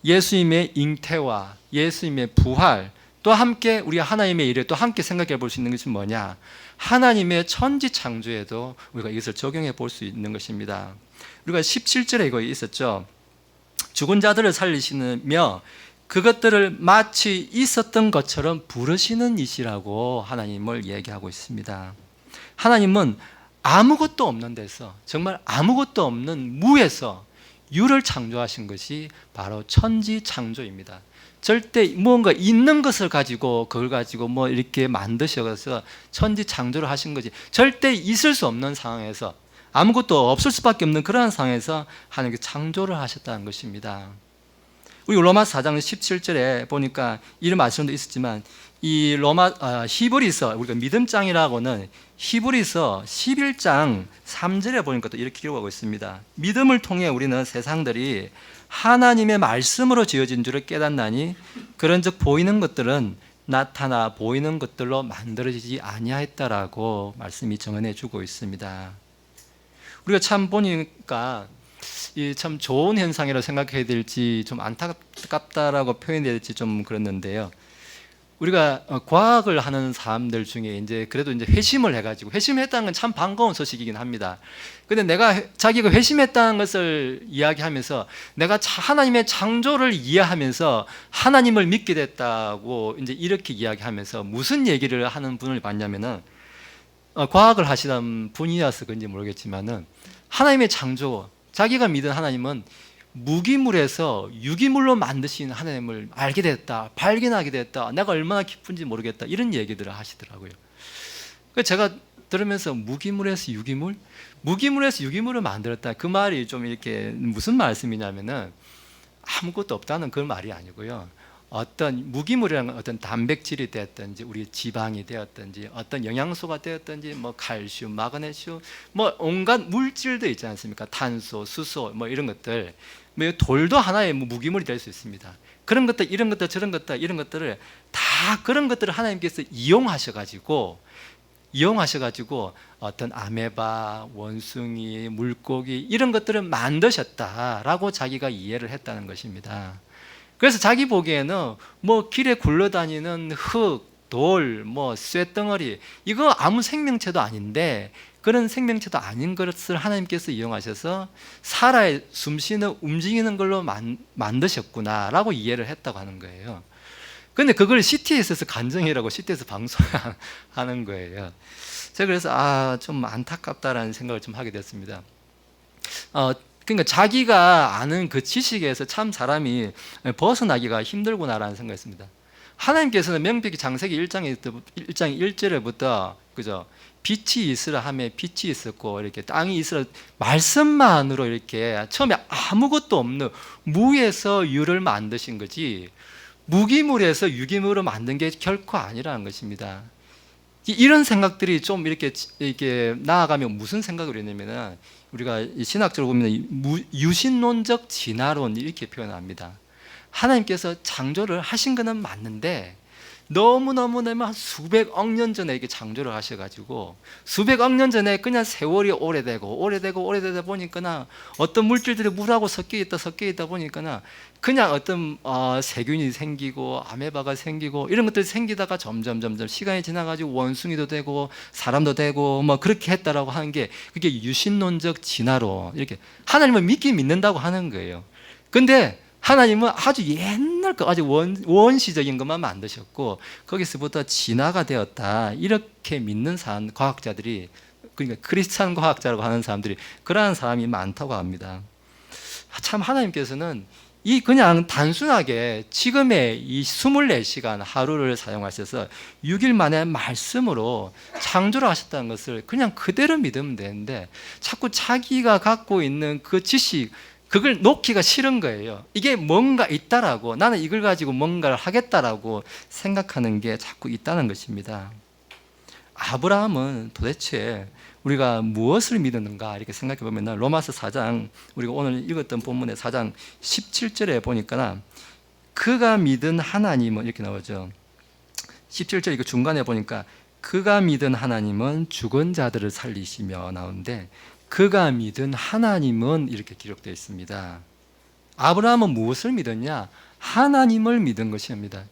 예수님의 잉태와 예수님의 부활 또 함께 우리가 하나님의 일에 또 함께 생각해 볼 수 있는 것이 뭐냐? 하나님의 천지 창조에도 우리가 이것을 적용해 볼 수 있는 것입니다. 우리가 17절에 이거 있었죠. 죽은 자들을 살리시며 그것들을 마치 있었던 것처럼 부르시는 이시라고 하나님을 얘기하고 있습니다. 하나님은 아무것도 없는 데서 정말 아무것도 없는 무에서 유를 창조하신 것이 바로 천지 창조입니다. 절대 무언가 있는 것을 가지고 그걸 가지고 뭐 이렇게 만드셔서 천지 창조를 하신 거지 절대 있을 수 없는 상황에서 아무것도 없을 수밖에 없는 그러한 상황에서 하나님께서 창조를 하셨다는 것입니다. 우리 로마서 4장 17절에 보니까 이런 말씀도 있었지만 이 히브리서 우리가 믿음장이라고는 히브리서 11장 3절에 보니까 또 이렇게 기록하고 있습니다. 믿음을 통해 우리는 세상들이 하나님의 말씀으로 지어진 줄을 깨닫나니 그런즉 보이는 것들은 나타나 보이는 것들로 만들어지지 아니하였다라고 말씀이 정언해 주고 있습니다. 우리가 참 보니까 이 참 좋은 현상이라고 생각해야 될지 좀 안타깝다라고 표현해야 될지 좀 그랬는데요. 우리가 과학을 하는 사람들 중에 이제 그래도 이제 회심을 해가지고 회심했다는 건 참 반가운 소식이긴 합니다. 근데 내가 자기가 회심했다는 것을 이야기하면서 내가 하나님의 창조를 이해하면서 하나님을 믿게 됐다고 이제 이렇게 이야기하면서 무슨 얘기를 하는 분을 봤냐면은 과학을 하시던 분이어서 그런지 모르겠지만은 하나님의 창조 자기가 믿은 하나님은 무기물에서 유기물로 만드신 하나님을 알게 됐다, 발견하게 됐다, 내가 얼마나 기쁜지 모르겠다 이런 얘기들을 하시더라고요. 그래서 제가 들으면서 무기물에서 유기물을 만들었다 그 말이 좀 이렇게 무슨 말씀이냐면은 아무것도 없다는 그런 말이 아니고요. 어떤 무기물이라는 어떤 단백질이 되었든지 우리 지방이 되었든지 어떤 영양소가 되었든지 뭐 칼슘, 마그네슘 뭐 온갖 물질도 있지 않습니까? 탄소, 수소 뭐 이런 것들 뭐 돌도 하나의 무기물이 될 수 있습니다. 그런 것들 이런 것들 저런 것들 이런 것들을 다 그런 것들을 하나님께서 이용하셔가지고 어떤 아메바, 원숭이, 물고기 이런 것들을 만드셨다라고 자기가 이해를 했다는 것입니다. 그래서 자기 보기에는 뭐 길에 굴러다니는 흙, 돌, 뭐 쇳덩어리 이거 아무 생명체도 아닌데 그런 생명체도 아닌 것을 하나님께서 이용하셔서 살아 숨쉬는 움직이는 걸로 만드셨구나라고 이해를 했다고 하는 거예요. 그런데 그걸 CT에서 간증이라고 CT에서 방송하는 거예요. 제가 그래서 좀 안타깝다라는 생각을 좀 하게 됐습니다. 그러니까 자기가 아는 그 지식에서 참 사람이 벗어나기가 힘들구나라는 생각했습니다. 하나님께서는 명백히 창세기 1장 1절에부터 그죠? 빛이 있으라 하며 빛이 있었고 이렇게 땅이 있으라 말씀만으로 이렇게 처음에 아무것도 없는 무에서 유를 만드신 거지 무기물에서 유기물을 만든 게 결코 아니라는 것입니다. 이런 생각들이 좀 이렇게 나아가면 무슨 생각을 했냐면은 우리가 신학적으로 보면 유신론적 진화론 이렇게 표현합니다. 하나님께서 창조를 하신 것은 맞는데 너무너무 수백억 년 전에 이렇게 창조를 하셔가지고 수백억 년 전에 그냥 세월이 오래되다 보니까 어떤 물질들이 물하고 섞여 있다 보니까 그냥 어떤 세균이 생기고 아메바가 생기고 이런 것들이 생기다가 점점 시간이 지나가지고 원숭이도 되고 사람도 되고 뭐 그렇게 했다라고 하는 게 그게 유신론적 진화로 이렇게 하나님을 믿는다고 하는 거예요. 근데 하나님은 아주 정말 그 아주 원시적인 것만 만드셨고 거기서부터 진화가 되었다 이렇게 믿는 과학자들이, 그러니까 크리스찬 과학자라고 하는 사람들이 그러한 사람이 많다고 합니다. 참 하나님께서는 이 그냥 단순하게 지금의 이 24시간 하루를 사용하셔서 6일 만에 말씀으로 창조를 하셨다는 것을 그냥 그대로 믿으면 되는데 자꾸 자기가 갖고 있는 그 지식, 그걸 놓기가 싫은 거예요. 이게 뭔가 있다라고, 나는 이걸 가지고 뭔가를 하겠다라고 생각하는 게 자꾸 있다는 것입니다. 아브라함은 도대체 우리가 무엇을 믿었는가 이렇게 생각해 보면 로마서 4장, 우리가 오늘 읽었던 본문의 4장 17절에 보니까 그가 믿은 하나님은 이렇게 나오죠. 17절 이거 중간에 보니까 그가 믿은 하나님은 죽은 자들을 살리시며 나오는데 그가 믿은 하나님은 이렇게 기록되어 있습니다. 아브라함은 무엇을 믿었냐? 하나님을 믿은 것입니다.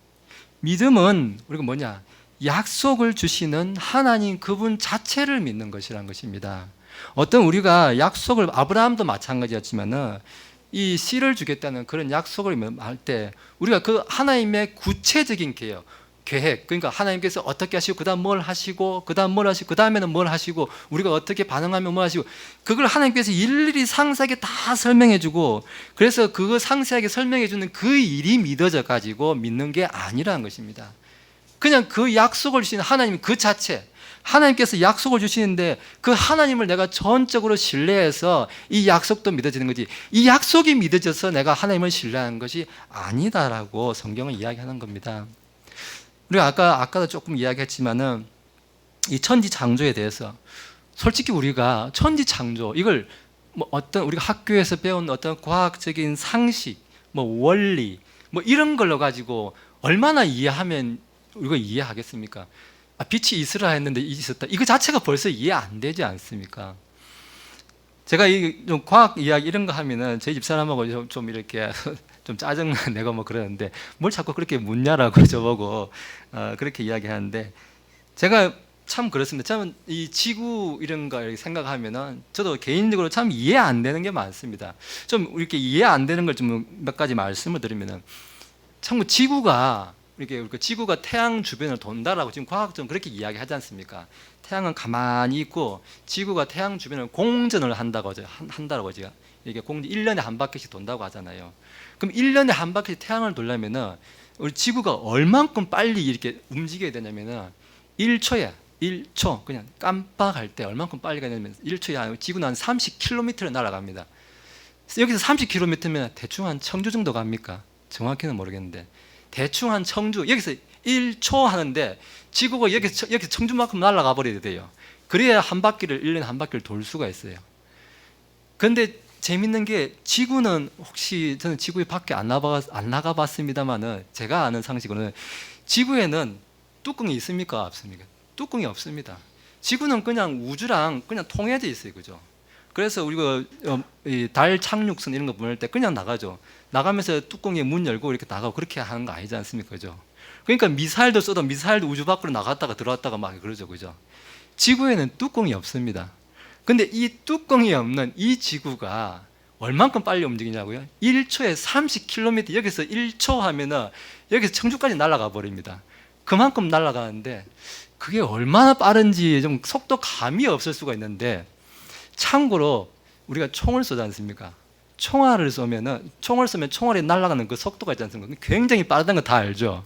믿음은 우리가 뭐냐? 약속을 주시는 하나님 그분 자체를 믿는 것이란 것입니다. 어떤 우리가 약속을, 아브라함도 마찬가지였지만은 이 씨를 주겠다는 그런 약속을 할 때 우리가 그 하나님의 구체적인 계획, 그러니까 하나님께서 어떻게 하시고 그다음 뭘 하시고 그다음 뭘 하시고 그다음에는 뭘 하시고 우리가 어떻게 반응하면 뭘 하시고 그걸 하나님께서 일일이 상세하게 다 설명해 주고, 그래서 그거 상세하게 설명해 주는 그 일이 믿어져 가지고 믿는 게 아니라는 것입니다. 그냥 그 약속을 주시는 하나님 그 자체, 하나님께서 약속을 주시는데 그 하나님을 내가 전적으로 신뢰해서 이 약속도 믿어지는 거지, 이 약속이 믿어져서 내가 하나님을 신뢰하는 것이 아니다라고 성경은 이야기하는 겁니다. 우리가 아까도 조금 이야기했지만은 이 천지 창조에 대해서 솔직히 우리가 천지 창조 이걸 뭐 어떤 우리가 학교에서 배운 어떤 과학적인 상식, 뭐 원리, 뭐 이런 걸로 가지고 얼마나 이해하면 우리가 이해하겠습니까? 빛이 있으라 했는데 있었다. 이거 자체가 벌써 이해 안 되지 않습니까? 제가 좀 과학 이야기 이런 거 하면은 저희 집사람하고 좀 이렇게 좀 짜증 내고 뭐 그러는데 뭘 자꾸 그렇게 묻냐라고 저보고 그렇게 이야기하는데 제가 참 그렇습니다. 참 이 지구 이런 거 생각하면은 저도 개인적으로 참 이해 안 되는 게 많습니다. 좀 이렇게 이해 안 되는 걸 좀 몇 가지 말씀을 드리면은 참 지구가 이렇게 지구가 태양 주변을 돈다라고 지금 과학적으로 그렇게 이야기하지 않습니까? 태양은 가만히 있고 지구가 태양 주변을 공전을 한다고 제가 이게 1년에 한 바퀴씩 돈다고 하잖아요. 그럼 1년에 한 바퀴 태양을 돌려면은 우리 지구가 얼만큼 빨리 이렇게 움직여야 되냐면은 1초 그냥 깜빡할 때 얼만큼 빨리 가냐면 1초에 지구는 한 30km를 날아갑니다. 여기서 30km면 대충 한 청주 정도 갑니까? 정확히는 모르겠는데 대충 한 청주, 여기서 1초 하는데 지구가 여기 청주만큼 날아가 버려야 돼요. 그래야 한 바퀴를 1년에 한 바퀴를 돌 수가 있어요. 그런데 재밌는 게 지구는 혹시 저는 지구에 밖에 안 나가 봤습니다만은 제가 아는 상식으로는 지구에는 뚜껑이 있습니까? 없습니까? 뚜껑이 없습니다. 지구는 그냥 우주랑 그냥 통해져 있어요. 그죠? 그래서 우리가 달 착륙선 이런 거 보낼 때 그냥 나가죠. 나가면서 뚜껑에 문 열고 이렇게 나가고 그렇게 하는 거 아니지 않습니까? 그죠? 그러니까 미사일도 쏘도 미사일도 우주 밖으로 나갔다가 들어왔다가 막 그러죠. 그죠? 지구에는 뚜껑이 없습니다. 근데 이 뚜껑이 없는 이 지구가 얼만큼 빨리 움직이냐고요? 1초에 30km, 여기서 1초 하면은 여기서 청주까지 날아가 버립니다. 그만큼 날아가는데 그게 얼마나 빠른지 좀 속도 감이 없을 수가 있는데, 참고로 우리가 총을 쏘지 않습니까? 총알을 쏘면 총알이 날아가는 그 속도가 있지 않습니까? 굉장히 빠르다는 거 다 알죠?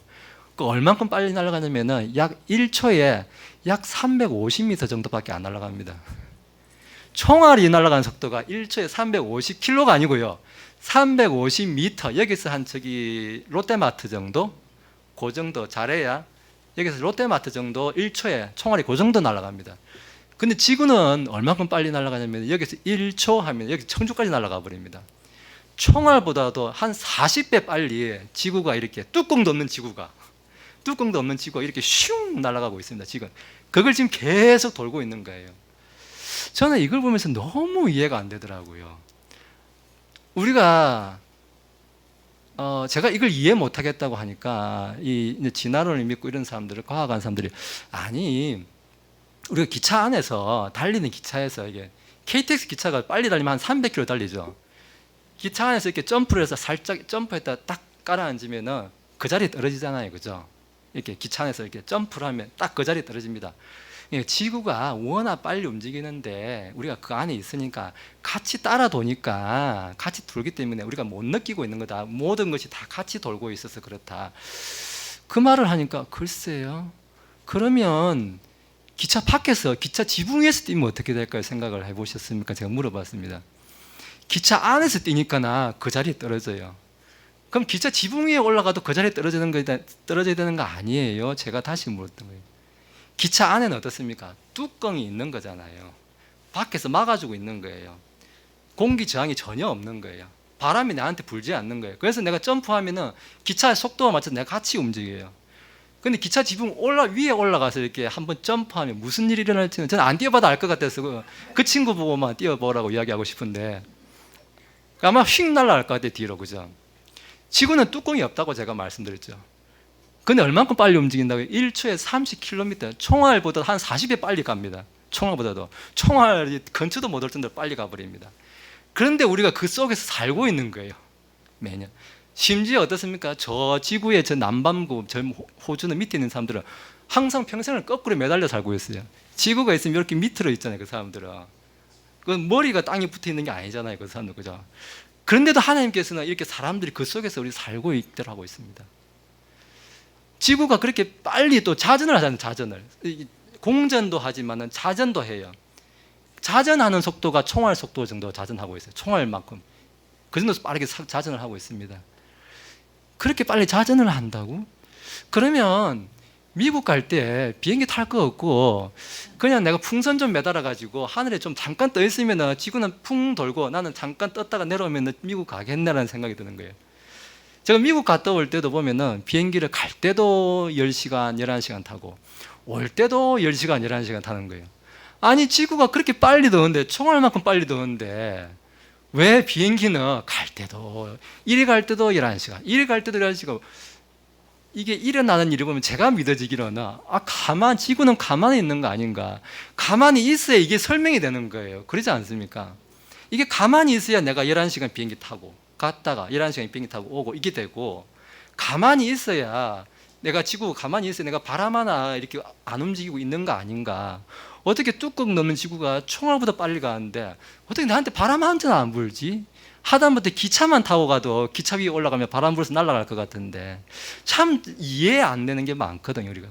그 얼만큼 빨리 날아가냐면은 약 1초에 약 350m 정도밖에 안 날아갑니다. 총알이 날아가는 속도가 1초에 350km가 아니고요. 350m, 여기서 한 저기 롯데마트 정도? 그 정도 잘해야 여기서 롯데마트 정도 1초에 총알이 그 정도 날아갑니다. 근데 지구는 얼만큼 빨리 날아가냐면 여기서 1초 하면 여기 청주까지 날아가 버립니다. 총알보다도 한 40배 빨리 지구가 이렇게 뚜껑도 없는 지구가 이렇게 슝 날아가고 있습니다. 지금 그걸 지금 계속 돌고 있는 거예요. 저는 이걸 보면서 너무 이해가 안 되더라고요. 우리가 제가 이걸 이해 못 하겠다고 하니까 이 진화론을 믿고 이런 사람들을 과학하는 사람들이, 아니 우리가 기차 안에서 달리는 기차에서 이게 KTX 기차가 빨리 달리면 한 300km 달리죠. 기차 안에서 이렇게 점프를 해서 살짝 점프했다 딱 깔아앉으면은 그 자리에 떨어지잖아요, 그죠? 이렇게 기차 안에서 이렇게 점프를 하면 딱 그 자리에 떨어집니다. 지구가 워낙 빨리 움직이는데 우리가 그 안에 있으니까 같이 따라 도니까, 같이 돌기 때문에 우리가 못 느끼고 있는 거다. 모든 것이 다 같이 돌고 있어서 그렇다. 그 말을 하니까 글쎄요. 그러면 기차 밖에서, 기차 지붕 위에서 뛰면 어떻게 될까요? 생각을 해보셨습니까? 제가 물어봤습니다. 기차 안에서 뛰니까 그 자리에 떨어져요. 그럼 기차 지붕 위에 올라가도 그 자리에 떨어져야 되는 거 아니에요? 제가 다시 물었던 거예요. 기차 안에는 어떻습니까? 뚜껑이 있는 거잖아요. 밖에서 막아주고 있는 거예요. 공기 저항이 전혀 없는 거예요. 바람이 나한테 불지 않는 거예요. 그래서 내가 점프하면은 기차의 속도와 맞춰서 내가 같이 움직여요. 근데 기차 지붕 위에 올라가서 이렇게 한번 점프하면 무슨 일이 일어날지는 저는 안 뛰어봐도 알 것 같아서 그 친구 보고만 뛰어보라고 이야기하고 싶은데 아마 휙 날아갈 것 같아요, 뒤로. 그죠? 지구는 뚜껑이 없다고 제가 말씀드렸죠. 근데 얼만큼 빨리 움직인다고요? 1초에 30km, 총알보다 한 40배 빨리 갑니다. 총알보다도. 총알이 근처도 못 올 정도로 빨리 가버립니다. 그런데 우리가 그 속에서 살고 있는 거예요, 매년. 심지어 어떻습니까? 저 지구의 저 남반구, 저 호주는 밑에 있는 사람들은 항상 평생을 거꾸로 매달려 살고 있어요. 지구가 있으면 이렇게 밑으로 있잖아요, 그 사람들은. 그 머리가 땅에 붙어 있는 게 아니잖아요, 그 사람들. 그죠? 그런데도 하나님께서는 이렇게 사람들이 그 속에서 우리 살고 있도록 하고 있습니다. 지구가 그렇게 빨리 또 자전을 하잖아요, 자전을. 공전도 하지만 자전도 해요. 자전하는 속도가 총알 속도 정도 자전하고 있어요. 총알만큼. 그 정도로 빠르게 자전을 하고 있습니다. 그렇게 빨리 자전을 한다고? 그러면 미국 갈 때 비행기 탈 거 없고 그냥 내가 풍선 좀 매달아 가지고 하늘에 좀 잠깐 떠 있으면 지구는 풍 돌고 나는 잠깐 떴다가 내려오면 미국 가겠네라는 생각이 드는 거예요. 제가 미국 갔다 올 때도 보면은 비행기를 갈 때도 10시간, 11시간 타고 올 때도 10시간, 11시간 타는 거예요. 아니, 지구가 그렇게 빨리 도는데, 총알만큼 빨리 도는데 왜 비행기는 갈 때도, 이리 갈 때도 11시간, 이리 갈 때도 11시간. 이게 일어나는 일을 보면 제가 믿어지기로는 지구는 가만히 있는 거 아닌가. 가만히 있어야 이게 설명이 되는 거예요. 그러지 않습니까? 이게 가만히 있어야 내가 11시간 비행기 타고 갔다가 11시간 비행기 타고 오고 이게 되고, 가만히 있어야 내가 지구 가만히 있어야 내가 바람 하나 이렇게 안 움직이고 있는 거 아닌가. 어떻게 뚜껑 넘는 지구가 총알보다 빨리 가는데 어떻게 나한테 바람 한 잔 안 불지? 하다못해 기차만 타고 가도 기차 위에 올라가면 바람 불어서 날아갈 것 같은데 참 이해 안 되는 게 많거든요. 우리가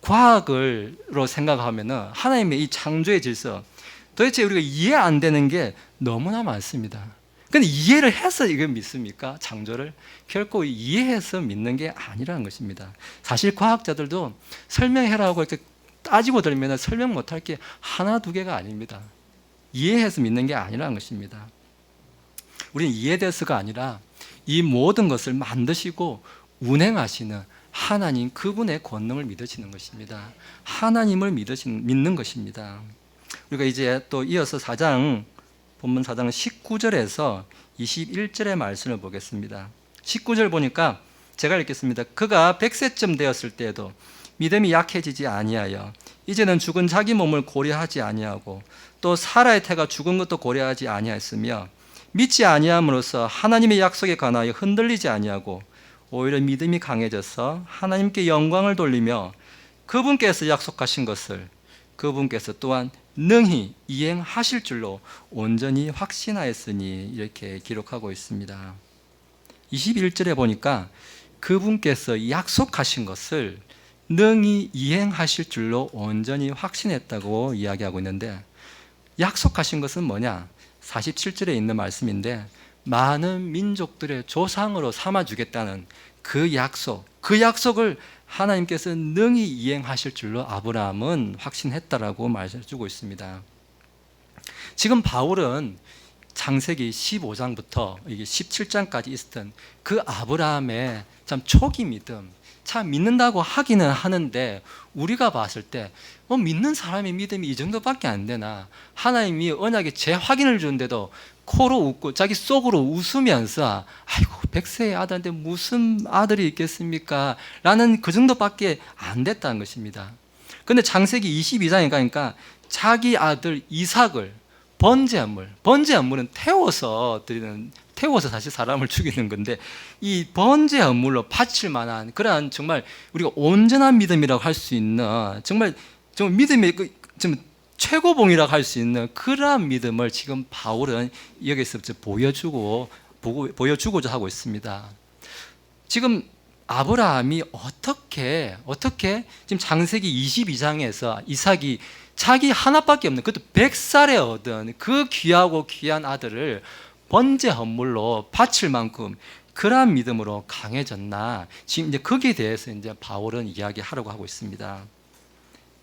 과학으로 생각하면은 하나님의 이 창조의 질서, 도대체 우리가 이해 안 되는 게 너무나 많습니다. 근데 이해를 해서 이걸 믿습니까? 창조를? 결코 이해해서 믿는 게 아니라는 것입니다. 사실 과학자들도 설명해라고 이렇게 따지고 들면 설명 못할 게 하나 두 개가 아닙니다. 이해해서 믿는 게 아니라는 것입니다. 우리는 이해돼서가 아니라 이 모든 것을 만드시고 운행하시는 하나님, 그분의 권능을 믿으시는 것입니다. 하나님을 믿는 것입니다. 우리가 이제 또 이어서 본문 4장 19절에서 21절의 말씀을 보겠습니다. 19절 보니까 제가 읽겠습니다. 그가 100세쯤 되었을 때에도 믿음이 약해지지 아니하여 이제는 죽은 자기 몸을 고려하지 아니하고 또 사라의 태가 죽은 것도 고려하지 아니하였으며 믿지 아니함으로써 하나님의 약속에 관하여 흔들리지 아니하고 오히려 믿음이 강해져서 하나님께 영광을 돌리며 그분께서 약속하신 것을 그분께서 또한 능히 이행하실 줄로 온전히 확신하였으니, 이렇게 기록하고 있습니다. 21절에 보니까 그분께서 약속하신 것을 능히 이행하실 줄로 온전히 확신했다고 이야기하고 있는데, 약속하신 것은 뭐냐? 47절에 있는 말씀인데, 많은 민족들의 조상으로 삼아주겠다는 그 약속을 하나님께서 능히 이행하실 줄로 아브라함은 확신했다라고 말해주고 있습니다. 지금 바울은 창세기 15장부터 이게 17장까지 있었던 그 아브라함의 참 초기 믿음, 참 믿는다고 하기는 하는데 우리가 봤을 때 믿는 사람의 믿음이 이 정도밖에 안 되나, 하나님이 언약에 재확인을 주는데도 코로 웃고 자기 속으로 웃으면서 아이고 100세의 아들한테 무슨 아들이 있겠습니까? 라는 그 정도밖에 안 됐다는 것입니다. 그런데 창세기 22장에 가니까 자기 아들 이삭을 번제물은 태워서 드리는 태워서 사실 사람을 죽이는 건데, 이 번제 헌물로 바칠 만한 그러한 정말 우리가 온전한 믿음이라고 할 수 있는 정말 믿음의 좀 최고봉이라고 할 수 있는 그러한 믿음을 지금 바울은 여기서부터 보여주고자 하고 있습니다. 지금 아브라함이 어떻게 지금 창세기 22장에서 이삭이 자기 하나밖에 없는, 그것도 100살에 얻은 그 귀하고 귀한 아들을 번제 헌물로 바칠 만큼 그러한 믿음으로 강해졌나, 지금 이제 거기에 대해서 이제 바울은 이야기하려고 하고 있습니다.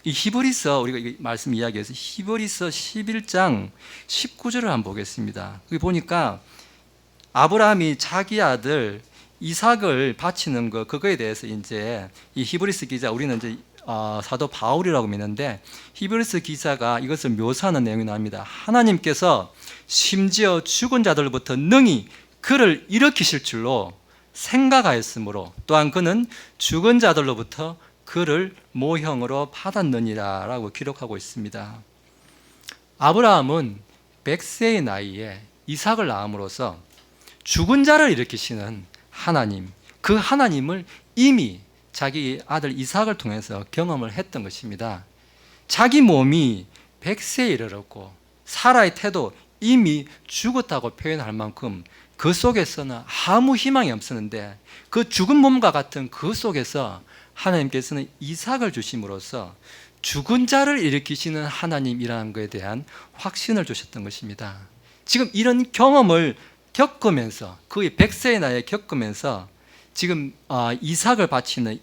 이 히브리서, 우리가 이 말씀 이야기해서 히브리서 11장 19절을 한번 보겠습니다. 여기 보니까 아브라함이 자기 아들 이삭을 바치는 그거에 대해서 이제 이 히브리서 기자, 우리는 이제 사도 바울이라고 믿는데, 히브리서 기자가 이것을 묘사하는 내용이 나옵니다. 하나님께서 심지어 죽은 자들로부터 능히 그를 일으키실 줄로 생각하였으므로 또한 그는 죽은 자들로부터 그를 모형으로 받았느니라 라고 기록하고 있습니다. 아브라함은 100세의 나이에 이삭을 낳음으로써 죽은 자를 일으키시는 하나님, 그 하나님을 이미 자기 아들 이삭을 통해서 경험을 했던 것입니다. 자기 몸이 100세에 이르렀고 사라의 태도 이미 죽었다고 표현할 만큼 그 속에서는 아무 희망이 없었는데, 그 죽은 몸과 같은 그 속에서 하나님께서는 이삭을 주심으로써 죽은 자를 일으키시는 하나님이라는 것에 대한 확신을 주셨던 것입니다. 지금 이런 경험을 겪으면서, 그의 100세의 나이에 겪으면서 지금 이삭을 바치는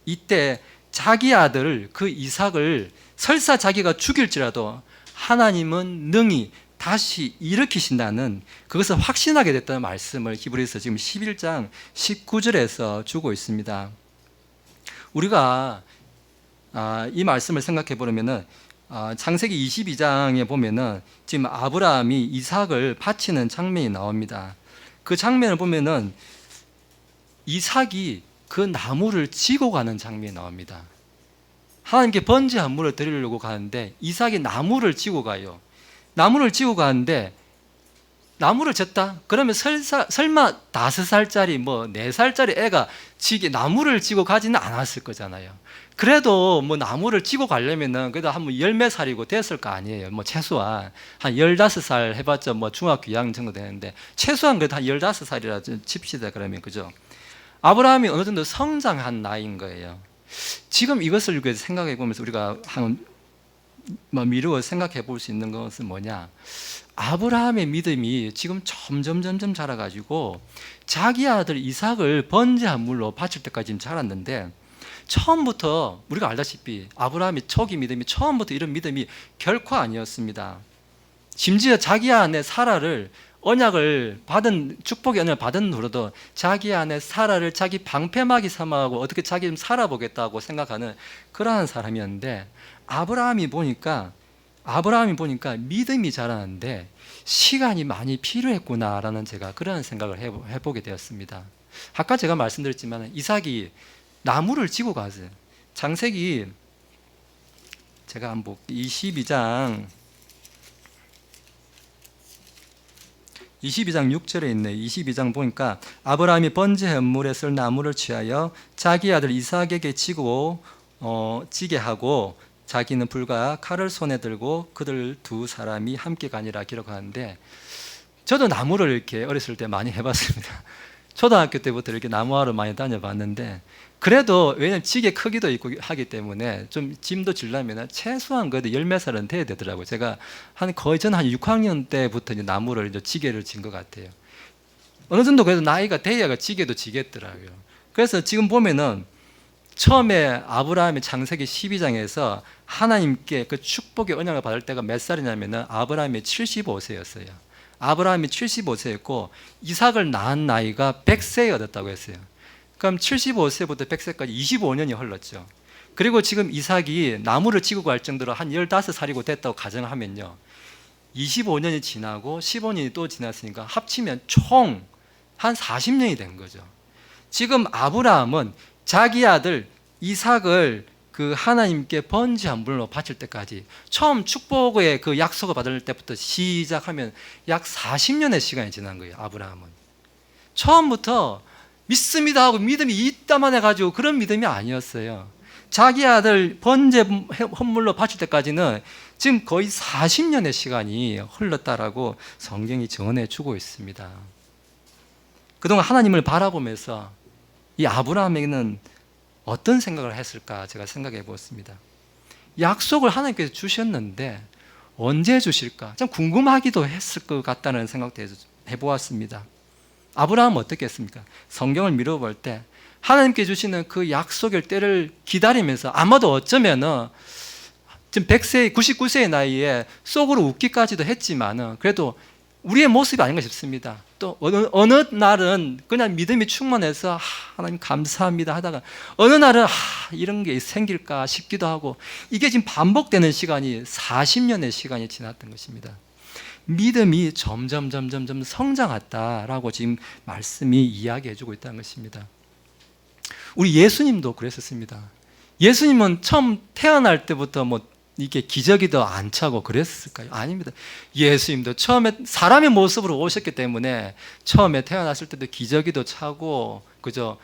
이때 자기 아들 그 이삭을 설사 자기가 죽일지라도 하나님은 능히 다시 일으키신다는 그것을 확신하게 됐다는 말씀을 히브리서 지금 11장 19절에서 주고 있습니다. 우리가 이 말씀을 생각해 보면은 창세기 22장에 보면은 지금 아브라함이 이삭을 바치는 장면이 나옵니다. 그 장면을 보면은 이삭이 그 나무를 지고 가는 장면이 나옵니다. 하나님께 번제 헌물을 드리려고 가는데 이삭이 나무를 지고 가요. 나무를 지고 가는데, 나무를 졌다? 그러면 설마 5살짜리 4살짜리 애가 나무를 지고 가지는 않았을 거잖아요. 그래도 나무를 지고 가려면은 그래도 한 열몇 살이고 됐을 거 아니에요. 최소한 한 15살 해봤자 중학교 2학년 정도 되는데, 최소한 그래도 한 15살이라 칩시다. 그러면 그죠? 아브라함이 어느 정도 성장한 나이인 거예요. 지금 이것을 생각해 보면서 우리가 미루어 생각해 볼 수 있는 것은 뭐냐? 아브라함의 믿음이 지금 점점 자라가지고 자기 아들 이삭을 번제 헌물로 바칠 때까지 지금 자랐는데, 처음부터 우리가 알다시피 아브라함의 초기 믿음이 처음부터 이런 믿음이 결코 아니었습니다. 심지어 자기 아내 사라를 축복의 언약을 받은 후로도 자기 아내 사라를 자기 방패막이 삼아하고 어떻게 자기 좀 살아보겠다고 생각하는 그러한 사람이었는데, 아브라함이 보니까 믿음이 자라는데 시간이 많이 필요했구나라는 제가 그런 생각을 해보게 되었습니다. 아까 제가 말씀드렸지만 이삭이 나무를 지고 가세요. 창세기 제가 한번 22장 6절에 있네. 22장 보니까 아브라함이 번제 헌물에 쓸 나무를 취하여 자기 아들 이삭에게 지게 하고 자기는 불과 칼을 손에 들고 그들 두 사람이 함께 가니라 기록하는데, 저도 나무를 이렇게 어렸을 때 많이 해봤습니다. 초등학교 때부터 이렇게 나무하러 많이 다녀봤는데, 그래도 왜냐면 지게 크기도 있고 하기 때문에 좀 짐도 질려면 최소한 그래도 열몇 살은 돼야 되더라고요. 제가 거의 저는 한 6학년 때부터 이제 나무를 지게를 진 것 같아요. 어느 정도 그래도 나이가 돼야 지게도 지겠더라고요. 그래서 지금 보면은 처음에 아브라함의 창세기 12장에서 하나님께 그 축복의 언약을 받을 때가 몇 살이냐면은 아브라함이 75세였어요. 아브라함이 75세였고 이삭을 낳은 나이가 100세에 얻었다고 했어요. 그럼 75세부터 100세까지 25년이 흘렀죠. 그리고 지금 이삭이 나무를 지고 갈 정도로 한 15살이고 됐다고 가정하면요, 25년이 지나고 15년이 또 지났으니까 합치면 총 한 40년이 된 거죠. 지금 아브라함은 자기 아들 이삭을 그 하나님께 번지 한 불로 바칠 때까지, 처음 축복의 그 약속을 받을 때부터 시작하면 약 40년의 시간이 지난 거예요. 아브라함은 처음부터 믿습니다 하고 믿음이 있다만 해가지고 그런 믿음이 아니었어요. 자기 아들 번제 헌물로 바칠 때까지는 지금 거의 40년의 시간이 흘렀다라고 성경이 전해 주고 있습니다. 그동안 하나님을 바라보면서 이 아브라함에게는 어떤 생각을 했을까 제가 생각해 보았습니다. 약속을 하나님께서 주셨는데 언제 주실까 참 궁금하기도 했을 것 같다는 생각도 해보았습니다. 아브라함은 어떻게 했습니까? 성경을 미뤄볼 때 하나님께 주시는 그 약속의 때를 기다리면서 아마도 어쩌면은 지금 100세, 99세의 나이에 속으로 웃기까지도 했지만은 그래도 우리의 모습이 아닌가 싶습니다. 또 어느 날은 그냥 믿음이 충만해서 하나님 감사합니다 하다가 어느 날은 이런 게 생길까 싶기도 하고, 이게 지금 반복되는 시간이 40년의 시간이 지났던 것입니다. 믿음이 점점 성장했다라고 지금 말씀이 이야기해 주고 있다는 것입니다. 우리 예수님도 그랬었습니다. 예수님은 처음 태어날 때부터 이게 기저귀도 안 차고 그랬을까요? 아닙니다. 예수님도 처음에 사람의 모습으로 오셨기 때문에 처음에 태어났을 때도 기저귀도 차고, 그죠?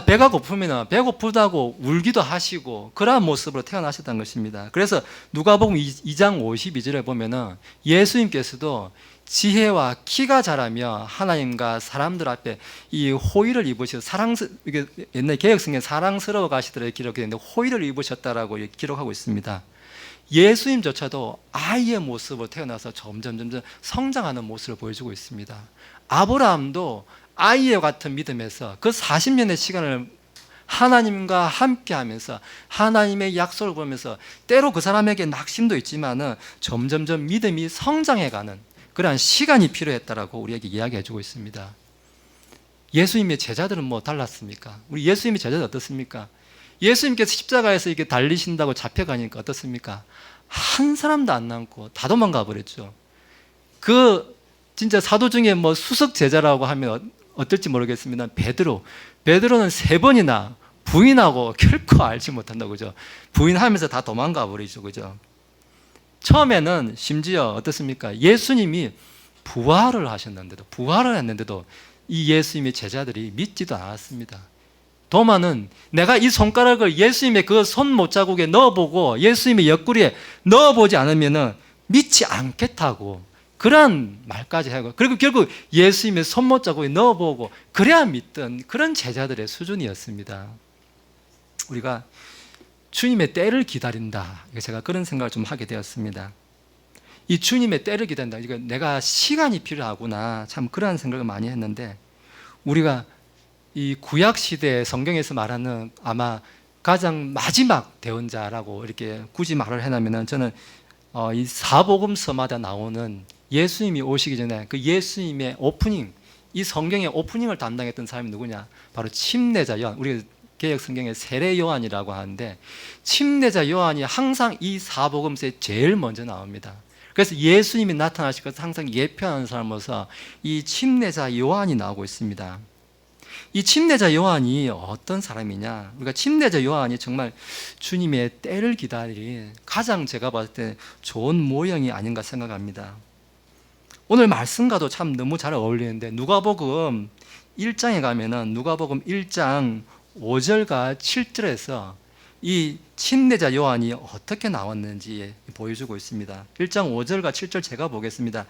배가 고프면 배고프다고 울기도 하시고 그러한 모습으로 태어나셨다는 것입니다. 그래서 누가복음 2장 52절에 보면은 예수님께서도 지혜와 키가 자라며 하나님과 사람들 앞에 이 호의를 입으셔서 이게 옛날 개혁성경에 사랑스러워 가시더라 기록이 있는데 호의를 입으셨다라고 기록하고 있습니다. 예수님조차도 아이의 모습으로 태어나서 점점 성장하는 모습을 보여주고 있습니다. 아브라함도 아이와 같은 믿음에서 그 40년의 시간을 하나님과 함께 하면서 하나님의 약속을 보면서 때로 그 사람에게 낙심도 있지만은 점점 믿음이 성장해가는 그러한 시간이 필요했다라고 우리에게 이야기해 주고 있습니다. 예수님의 제자들은 달랐습니까? 우리 예수님의 제자들 어떻습니까? 예수님께서 십자가에서 이렇게 달리신다고 잡혀가니까 어떻습니까? 한 사람도 안 남고 다 도망가 버렸죠. 그 진짜 사도 중에 수석 제자라고 하면 어떨지 모르겠습니다. 베드로는 3번이나 부인하고 결코 알지 못한다고, 그죠? 부인하면서 다 도망가 버리죠, 그죠? 처음에는 심지어 어떻습니까? 예수님이 부활을 했는데도 이 예수님의 제자들이 믿지도 않았습니다. 도마는 내가 이 손가락을 예수님의 그 손못자국에 넣어보고 예수님의 옆구리에 넣어보지 않으면 믿지 않겠다고 그러한 말까지 하고, 그리고 결국 예수님의 손못자국에 넣어보고 그래야 믿던 그런 제자들의 수준이었습니다. 우리가 주님의 때를 기다린다, 제가 그런 생각을 좀 하게 되었습니다. 이 주님의 때를 기다린다, 이거 내가 시간이 필요하구나, 참 그러한 생각을 많이 했는데, 우리가 이 구약 시대 성경에서 말하는 아마 가장 마지막 대언자라고 이렇게 굳이 말을 해놓으면 저는 이 사복음서마다 나오는 예수님이 오시기 전에 그 예수님의 오프닝, 이 성경의 오프닝을 담당했던 사람이 누구냐? 바로 침례자 요한, 우리가 개역 성경에 세례 요한이라고 하는데, 침례자 요한이 항상 이 사복음서에 제일 먼저 나옵니다. 그래서 예수님이 나타나실 것을 항상 예표하는 사람으로서 이 침례자 요한이 나오고 있습니다. 이 침례자 요한이 어떤 사람이냐? 우리가 침례자 요한이 정말 주님의 때를 기다리는 가장 제가 봤을 때 좋은 모형이 아닌가 생각합니다. 오늘 말씀과도 참 너무 잘 어울리는데, 누가복음 1장에 가면은 누가복음 1장 5절과 7절에서 이 침례자 요한이 어떻게 나왔는지 보여주고 있습니다. 1장 5절과 7절 제가 보겠습니다.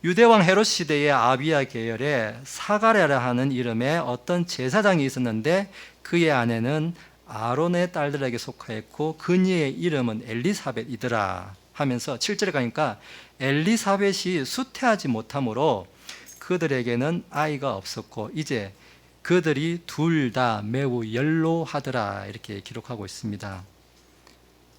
유대왕 헤롯 시대의 아비야 계열에 사가랴라 하는 이름의 어떤 제사장이 있었는데 그의 아내는 아론의 딸들에게 속하였고 그녀의 이름은 엘리사벳이더라 하면서 7절에 가니까 엘리사벳이 수태하지 못하므로 그들에게는 아이가 없었고 이제 그들이 둘 다 매우 연로하더라, 이렇게 기록하고 있습니다.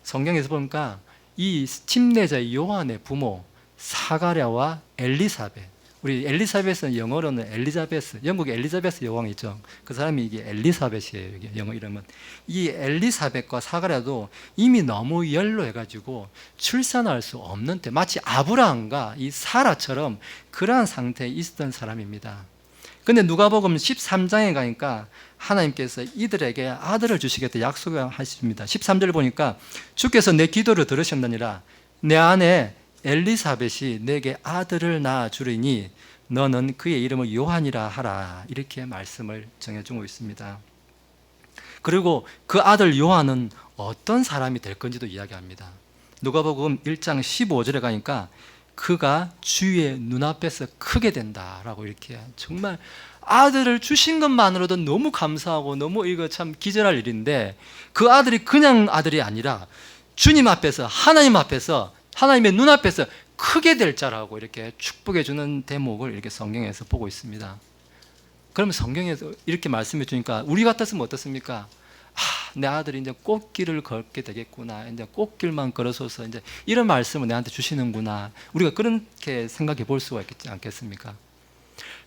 성경에서 보니까 이 침례자 요한의 부모 사가랴와 엘리사벳, 우리 엘리사벳은 영어로는 엘리자베스, 영국 엘리자베스 여왕이죠. 그 사람이 이게 엘리사벳이에요. 이게 영어 이름은. 이 엘리사벳과 사가랴도 이미 너무 연로해가지고 출산할 수 없는 때, 마치 아브라함과 이 사라처럼 그러한 상태에 있었던 사람입니다. 근데 누가복음 13장에 가니까 하나님께서 이들에게 아들을 주시겠다 약속을 하십니다. 13절 보니까 주께서 내 기도를 들으셨느니라. 내 아내 엘리사벳이 내게 아들을 낳아 주리니 너는 그의 이름을 요한이라 하라. 이렇게 말씀을 정해주고 있습니다. 그리고 그 아들 요한은 어떤 사람이 될 건지도 이야기합니다. 누가복음 1장 15절에 가니까 그가 주의 눈앞에서 크게 된다라고 이렇게 정말 아들을 주신 것만으로도 너무 감사하고 너무 이거 참 기절할 일인데 그 아들이 그냥 아들이 아니라 주님 앞에서 하나님 앞에서 하나님의 눈앞에서 크게 될 자라고 이렇게 축복해 주는 대목을 이렇게 성경에서 보고 있습니다. 그러면 성경에서 이렇게 말씀해 주니까 우리 같았으면 어떻습니까? 내 아들이 이제 꽃길을 걷게 되겠구나. 이제 꽃길만 걸어서서 이제 이런 말씀을 내한테 주시는구나. 우리가 그렇게 생각해 볼 수가 있지 않겠습니까?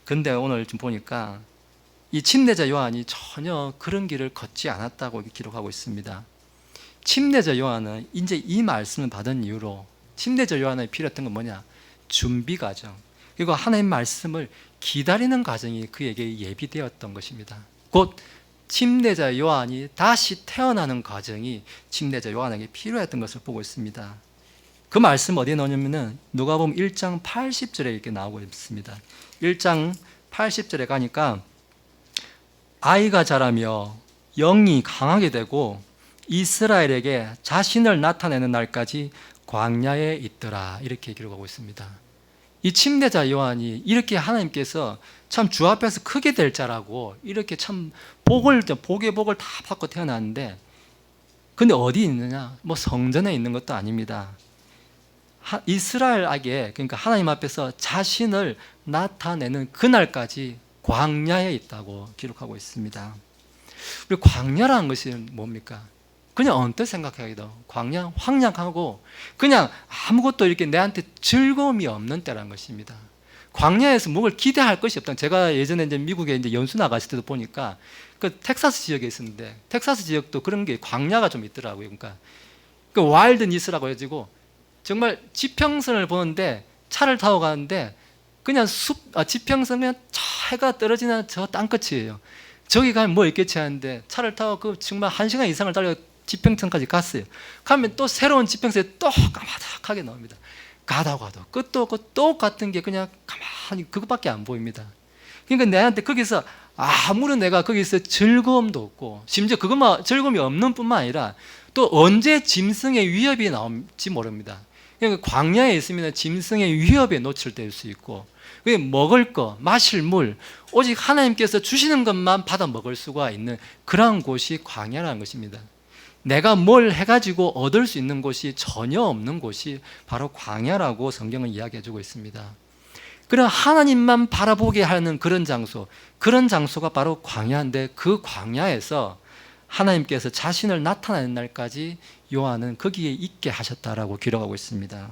근데 오늘 좀 보니까 이 침례자 요한이 전혀 그런 길을 걷지 않았다고 기록하고 있습니다. 침례자 요한은 이제 이 말씀을 받은 이후로 침례자 요한이 필요했던 건 뭐냐? 준비 과정. 그리고 하나님의 말씀을 기다리는 과정이 그에게 예비되었던 것입니다. 곧 침례자 요한이 다시 태어나는 과정이 침례자 요한에게 필요했던 것을 보고 있습니다. 그 말씀 어디에 나오냐면은 누가복음 1장 80절에 이렇게 나오고 있습니다. 1장 80절에 가니까 아이가 자라며 영이 강하게 되고 이스라엘에게 자신을 나타내는 날까지 광야에 있더라. 이렇게 기록하고 있습니다. 이 침례자 요한이 이렇게 하나님께서 참 주 앞에서 크게 될 자라고 이렇게 참 복의 복을 다 받고 태어났는데 근데 어디 있느냐? 뭐 성전에 있는 것도 아닙니다. 이스라엘에게 그러니까 하나님 앞에서 자신을 나타내는 그날까지 광야에 있다고 기록하고 있습니다. 우리 광야라는 것이 뭡니까? 그냥 언뜻 생각하기도 광야, 황량하고 그냥 아무것도 이렇게 내한테 즐거움이 없는 때라는 것입니다. 광야에서 뭘 기대할 것이 없다. 제가 예전에 이제 미국에 이제 연수 나갔을 때도 보니까 그 텍사스 지역에 있었는데 텍사스 지역도 그런 게 광야가 좀 있더라고요. 그러니까 그 와일드니스라고 해가지고 정말 지평선을 보는데 차를 타고 가는데 그냥 지평선 그냥 저 해가 떨어지는 저 땅끝이에요. 저기 가면 뭐 있겠지 하는데 차를 타고 그 정말 1시간 이상을 달려 지평선까지 갔어요. 가면 또 새로운 지평선에 또 까마득하게 나옵니다. 가도 끝도 없고 똑같은 게 그냥 가만히 그것밖에 안 보입니다. 그러니까 내한테 거기서 아무런 내가 거기서 즐거움도 없고 심지어 그것만 즐거움이 없는 뿐만 아니라 또 언제 짐승의 위협이 나올지 모릅니다. 그러니까 광야에 있으면 짐승의 위협에 노출될 수 있고 먹을 거, 마실 물 오직 하나님께서 주시는 것만 받아 먹을 수가 있는 그런 곳이 광야라는 것입니다. 내가 뭘 해가지고 얻을 수 있는 곳이 전혀 없는 곳이 바로 광야라고 성경은 이야기해 주고 있습니다. 그런 하나님만 바라보게 하는 그런 장소가 바로 광야인데 그 광야에서 하나님께서 자신을 나타내는 날까지 요한은 거기에 있게 하셨다라고 기록하고 있습니다.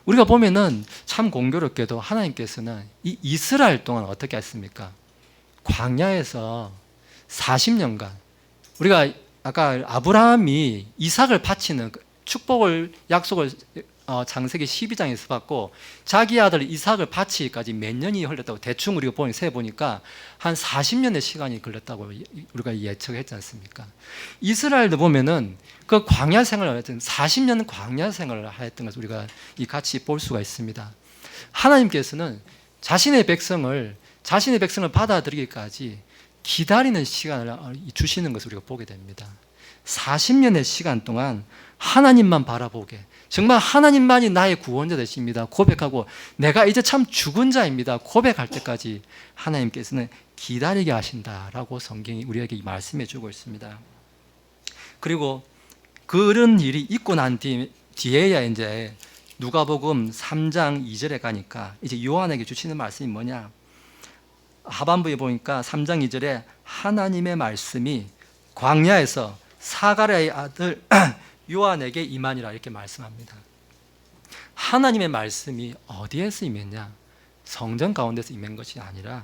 우리가 보면은 참 공교롭게도 하나님께서는 이 이스라엘 동안 어떻게 했습니까? 광야에서 40년간 우리가 아까 아브라함이 이삭을 바치는 축복을 약속을 창세기 12장에서 받고 자기 아들 이삭을 바치기까지 몇 년이 흘렀다고 대충 우리가 세보니까 한 40년의 시간이 걸렸다고 우리가 예측했지 않습니까? 이스라엘도 보면은 그 광야 생활을 했던 40년 광야 생활을 했던 것을 우리가 같이 볼 수가 있습니다. 하나님께서는 자신의 백성을 받아들이기까지 기다리는 시간을 주시는 것을 우리가 보게 됩니다. 40년의 시간 동안 하나님만 바라보게 정말 하나님만이 나의 구원자 되십니다 고백하고 내가 이제 참 죽은 자입니다 고백할 때까지 하나님께서는 기다리게 하신다라고 성경이 우리에게 말씀해 주고 있습니다. 그리고 그런 일이 있고 난 뒤에야 이제 누가복음 3장 2절에 가니까 이제 요한에게 주시는 말씀이 뭐냐? 하반부에 보니까 3장 2절에 하나님의 말씀이 광야에서 사가랴의 아들 요한에게 임하니라 이렇게 말씀합니다. 하나님의 말씀이 어디에서 임했냐? 성전 가운데서 임한 것이 아니라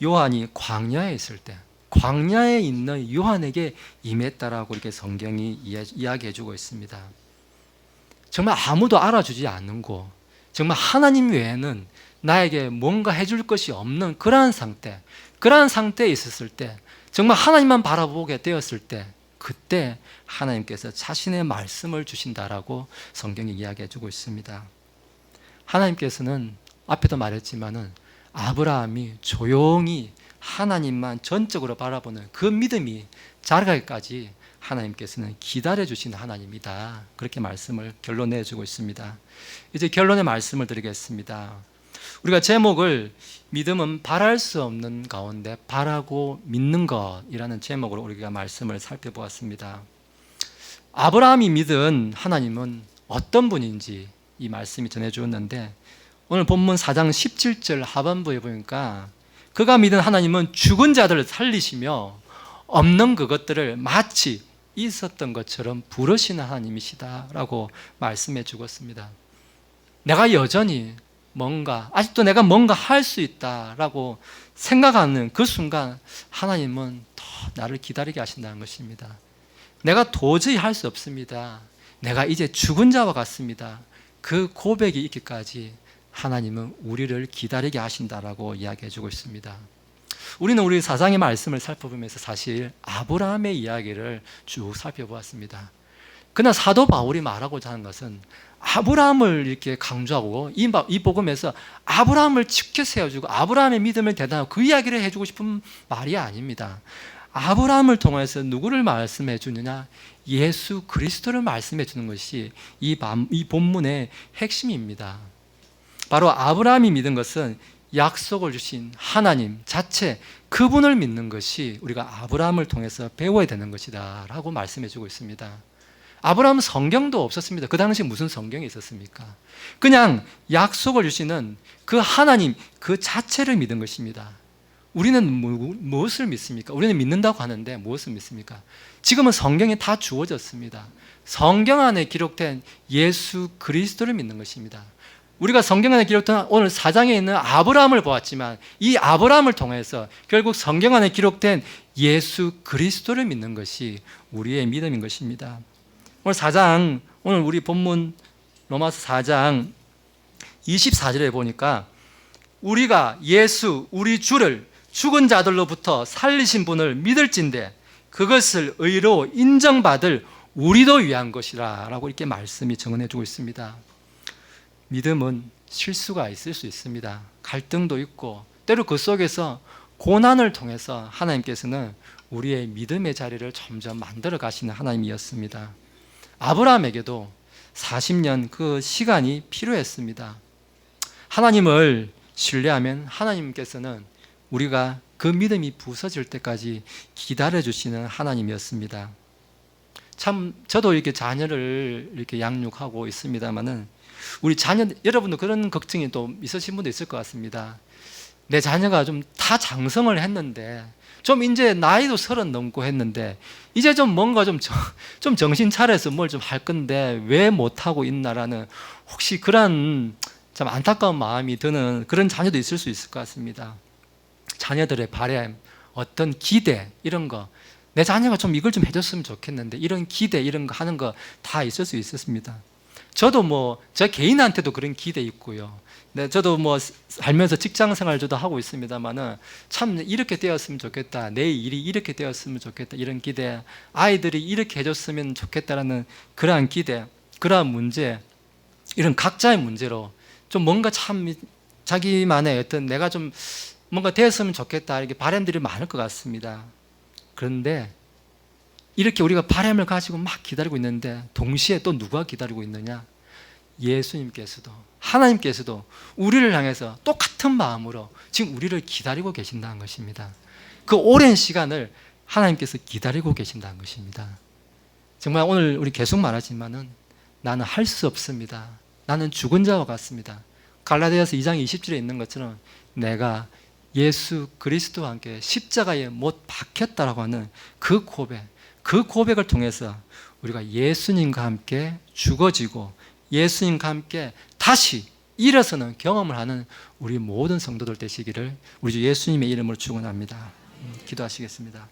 요한이 광야에 있을 때 광야에 있는 요한에게 임했다라고 이렇게 성경이 이야기해 주고 있습니다. 정말 아무도 알아주지 않는 곳, 정말 하나님 외에는 나에게 뭔가 해줄 것이 없는 그러한 상태에 있었을 때, 정말 하나님만 바라보게 되었을 때, 그때 하나님께서 자신의 말씀을 주신다라고 성경이 이야기해 주고 있습니다. 하나님께서는 앞에도 말했지만은 아브라함이 조용히 하나님만 전적으로 바라보는 그 믿음이 자라기까지 하나님께서는 기다려 주시는 하나님이다. 그렇게 말씀을 결론내 주고 있습니다. 이제 결론의 말씀을 드리겠습니다. 우리가 제목을 믿음은 바랄 수 없는 가운데 바라고 믿는 것이라는 제목으로 우리가 말씀을 살펴보았습니다. 아브라함이 믿은 하나님은 어떤 분인지 이 말씀이 전해주었는데, 오늘 본문 4장 17절 하반부에 보니까 그가 믿은 하나님은 죽은 자들을 살리시며 없는 그것들을 마치 있었던 것처럼 부르시는 하나님이시다라고 말씀해 주었습니다. 내가 여전히 아직도 내가 뭔가 할 수 있다라고 생각하는 그 순간 하나님은 더 나를 기다리게 하신다는 것입니다. 내가 도저히 할 수 없습니다. 내가 이제 죽은 자와 같습니다. 그 고백이 있기까지 하나님은 우리를 기다리게 하신다라고 이야기해 주고 있습니다. 우리는 우리 사장의 말씀을 살펴보면서 사실 아브라함의 이야기를 쭉 살펴보았습니다. 그러나 사도 바울이 말하고자 하는 것은 아브라함을 이렇게 강조하고 이 복음에서 아브라함을 지켜 세워주고 아브라함의 믿음을 대단하고 그 이야기를 해주고 싶은 말이 아닙니다. 아브라함을 통해서 누구를 말씀해 주느냐? 예수 그리스도를 말씀해 주는 것이 이 본문의 핵심입니다. 바로 아브라함이 믿은 것은 약속을 주신 하나님 자체, 그분을 믿는 것이 우리가 아브라함을 통해서 배워야 되는 것이다 라고 말씀해 주고 있습니다. 아브라함은 성경도 없었습니다. 그 당시 무슨 성경이 있었습니까? 그냥 약속을 주시는 그 하나님 그 자체를 믿은 것입니다. 우리는 무엇을 믿습니까? 우리는 믿는다고 하는데 무엇을 믿습니까? 지금은 성경이 다 주어졌습니다. 성경 안에 기록된 예수 그리스도를 믿는 것입니다. 우리가 성경 안에 기록된 오늘 4장에 있는 아브라함을 보았지만 이 아브라함을 통해서 결국 성경 안에 기록된 예수 그리스도를 믿는 것이 우리의 믿음인 것입니다. 오늘 우리 본문 로마서 4장 24절에 보니까 우리가 예수 우리 주를 죽은 자들로부터 살리신 분을 믿을진대 그것을 의로 인정받을 우리도 위한 것이라 라고 이렇게 말씀이 정언해 주고 있습니다. 믿음은 실수가 있을 수 있습니다. 갈등도 있고 때로 그 속에서 고난을 통해서 하나님께서는 우리의 믿음의 자리를 점점 만들어 가시는 하나님이었습니다. 아브라함에게도 40년 그 시간이 필요했습니다. 하나님을 신뢰하면 하나님께서는 우리가 그 믿음이 부서질 때까지 기다려주시는 하나님이었습니다. 참 저도 이렇게 자녀를 이렇게 양육하고 있습니다만은 우리 자녀 여러분도 그런 걱정이 또 있으신 분도 있을 것 같습니다. 내 자녀가 좀 다 장성을 했는데 좀 이제 나이도 30 넘고 했는데 이제 좀 뭔가 좀 정신 차려서 뭘 좀 할 건데 왜 못하고 있나라는 혹시 그런 참 안타까운 마음이 드는 그런 자녀도 있을 수 있을 것 같습니다. 자녀들의 바람, 어떤 기대 이런 거 내 자녀가 좀 이걸 좀 해줬으면 좋겠는데 이런 기대 이런 거 하는 거 다 있을 수 있었습니다. 저도 저 개인한테도 그런 기대 있고요. 네, 저도 살면서 직장 생활 저도 하고 있습니다만은 참 이렇게 되었으면 좋겠다. 내 일이 이렇게 되었으면 좋겠다. 이런 기대, 아이들이 이렇게 해줬으면 좋겠다라는 그러한 기대, 그러한 문제, 이런 각자의 문제로 좀 뭔가 참 자기만의 어떤 내가 좀 뭔가 되었으면 좋겠다 이렇게 바람들이 많을 것 같습니다. 그런데 이렇게 우리가 바람을 가지고 막 기다리고 있는데 동시에 또 누가 기다리고 있느냐? 예수님께서도 하나님께서도 우리를 향해서 똑같은 마음으로 지금 우리를 기다리고 계신다는 것입니다. 그 오랜 시간을 하나님께서 기다리고 계신다는 것입니다. 정말 오늘 우리 계속 말하지만은 나는 할 수 없습니다. 나는 죽은 자와 같습니다. 갈라디아서 2장 20절에 있는 것처럼 내가 예수 그리스도와 함께 십자가에 못 박혔다라고 하는 그 고백을 통해서 우리가 예수님과 함께 죽어지고 예수님과 함께 다시 일어서는 경험을 하는 우리 모든 성도들 되시기를 우리 주 예수님의 이름으로 축원합니다. 기도하시겠습니다.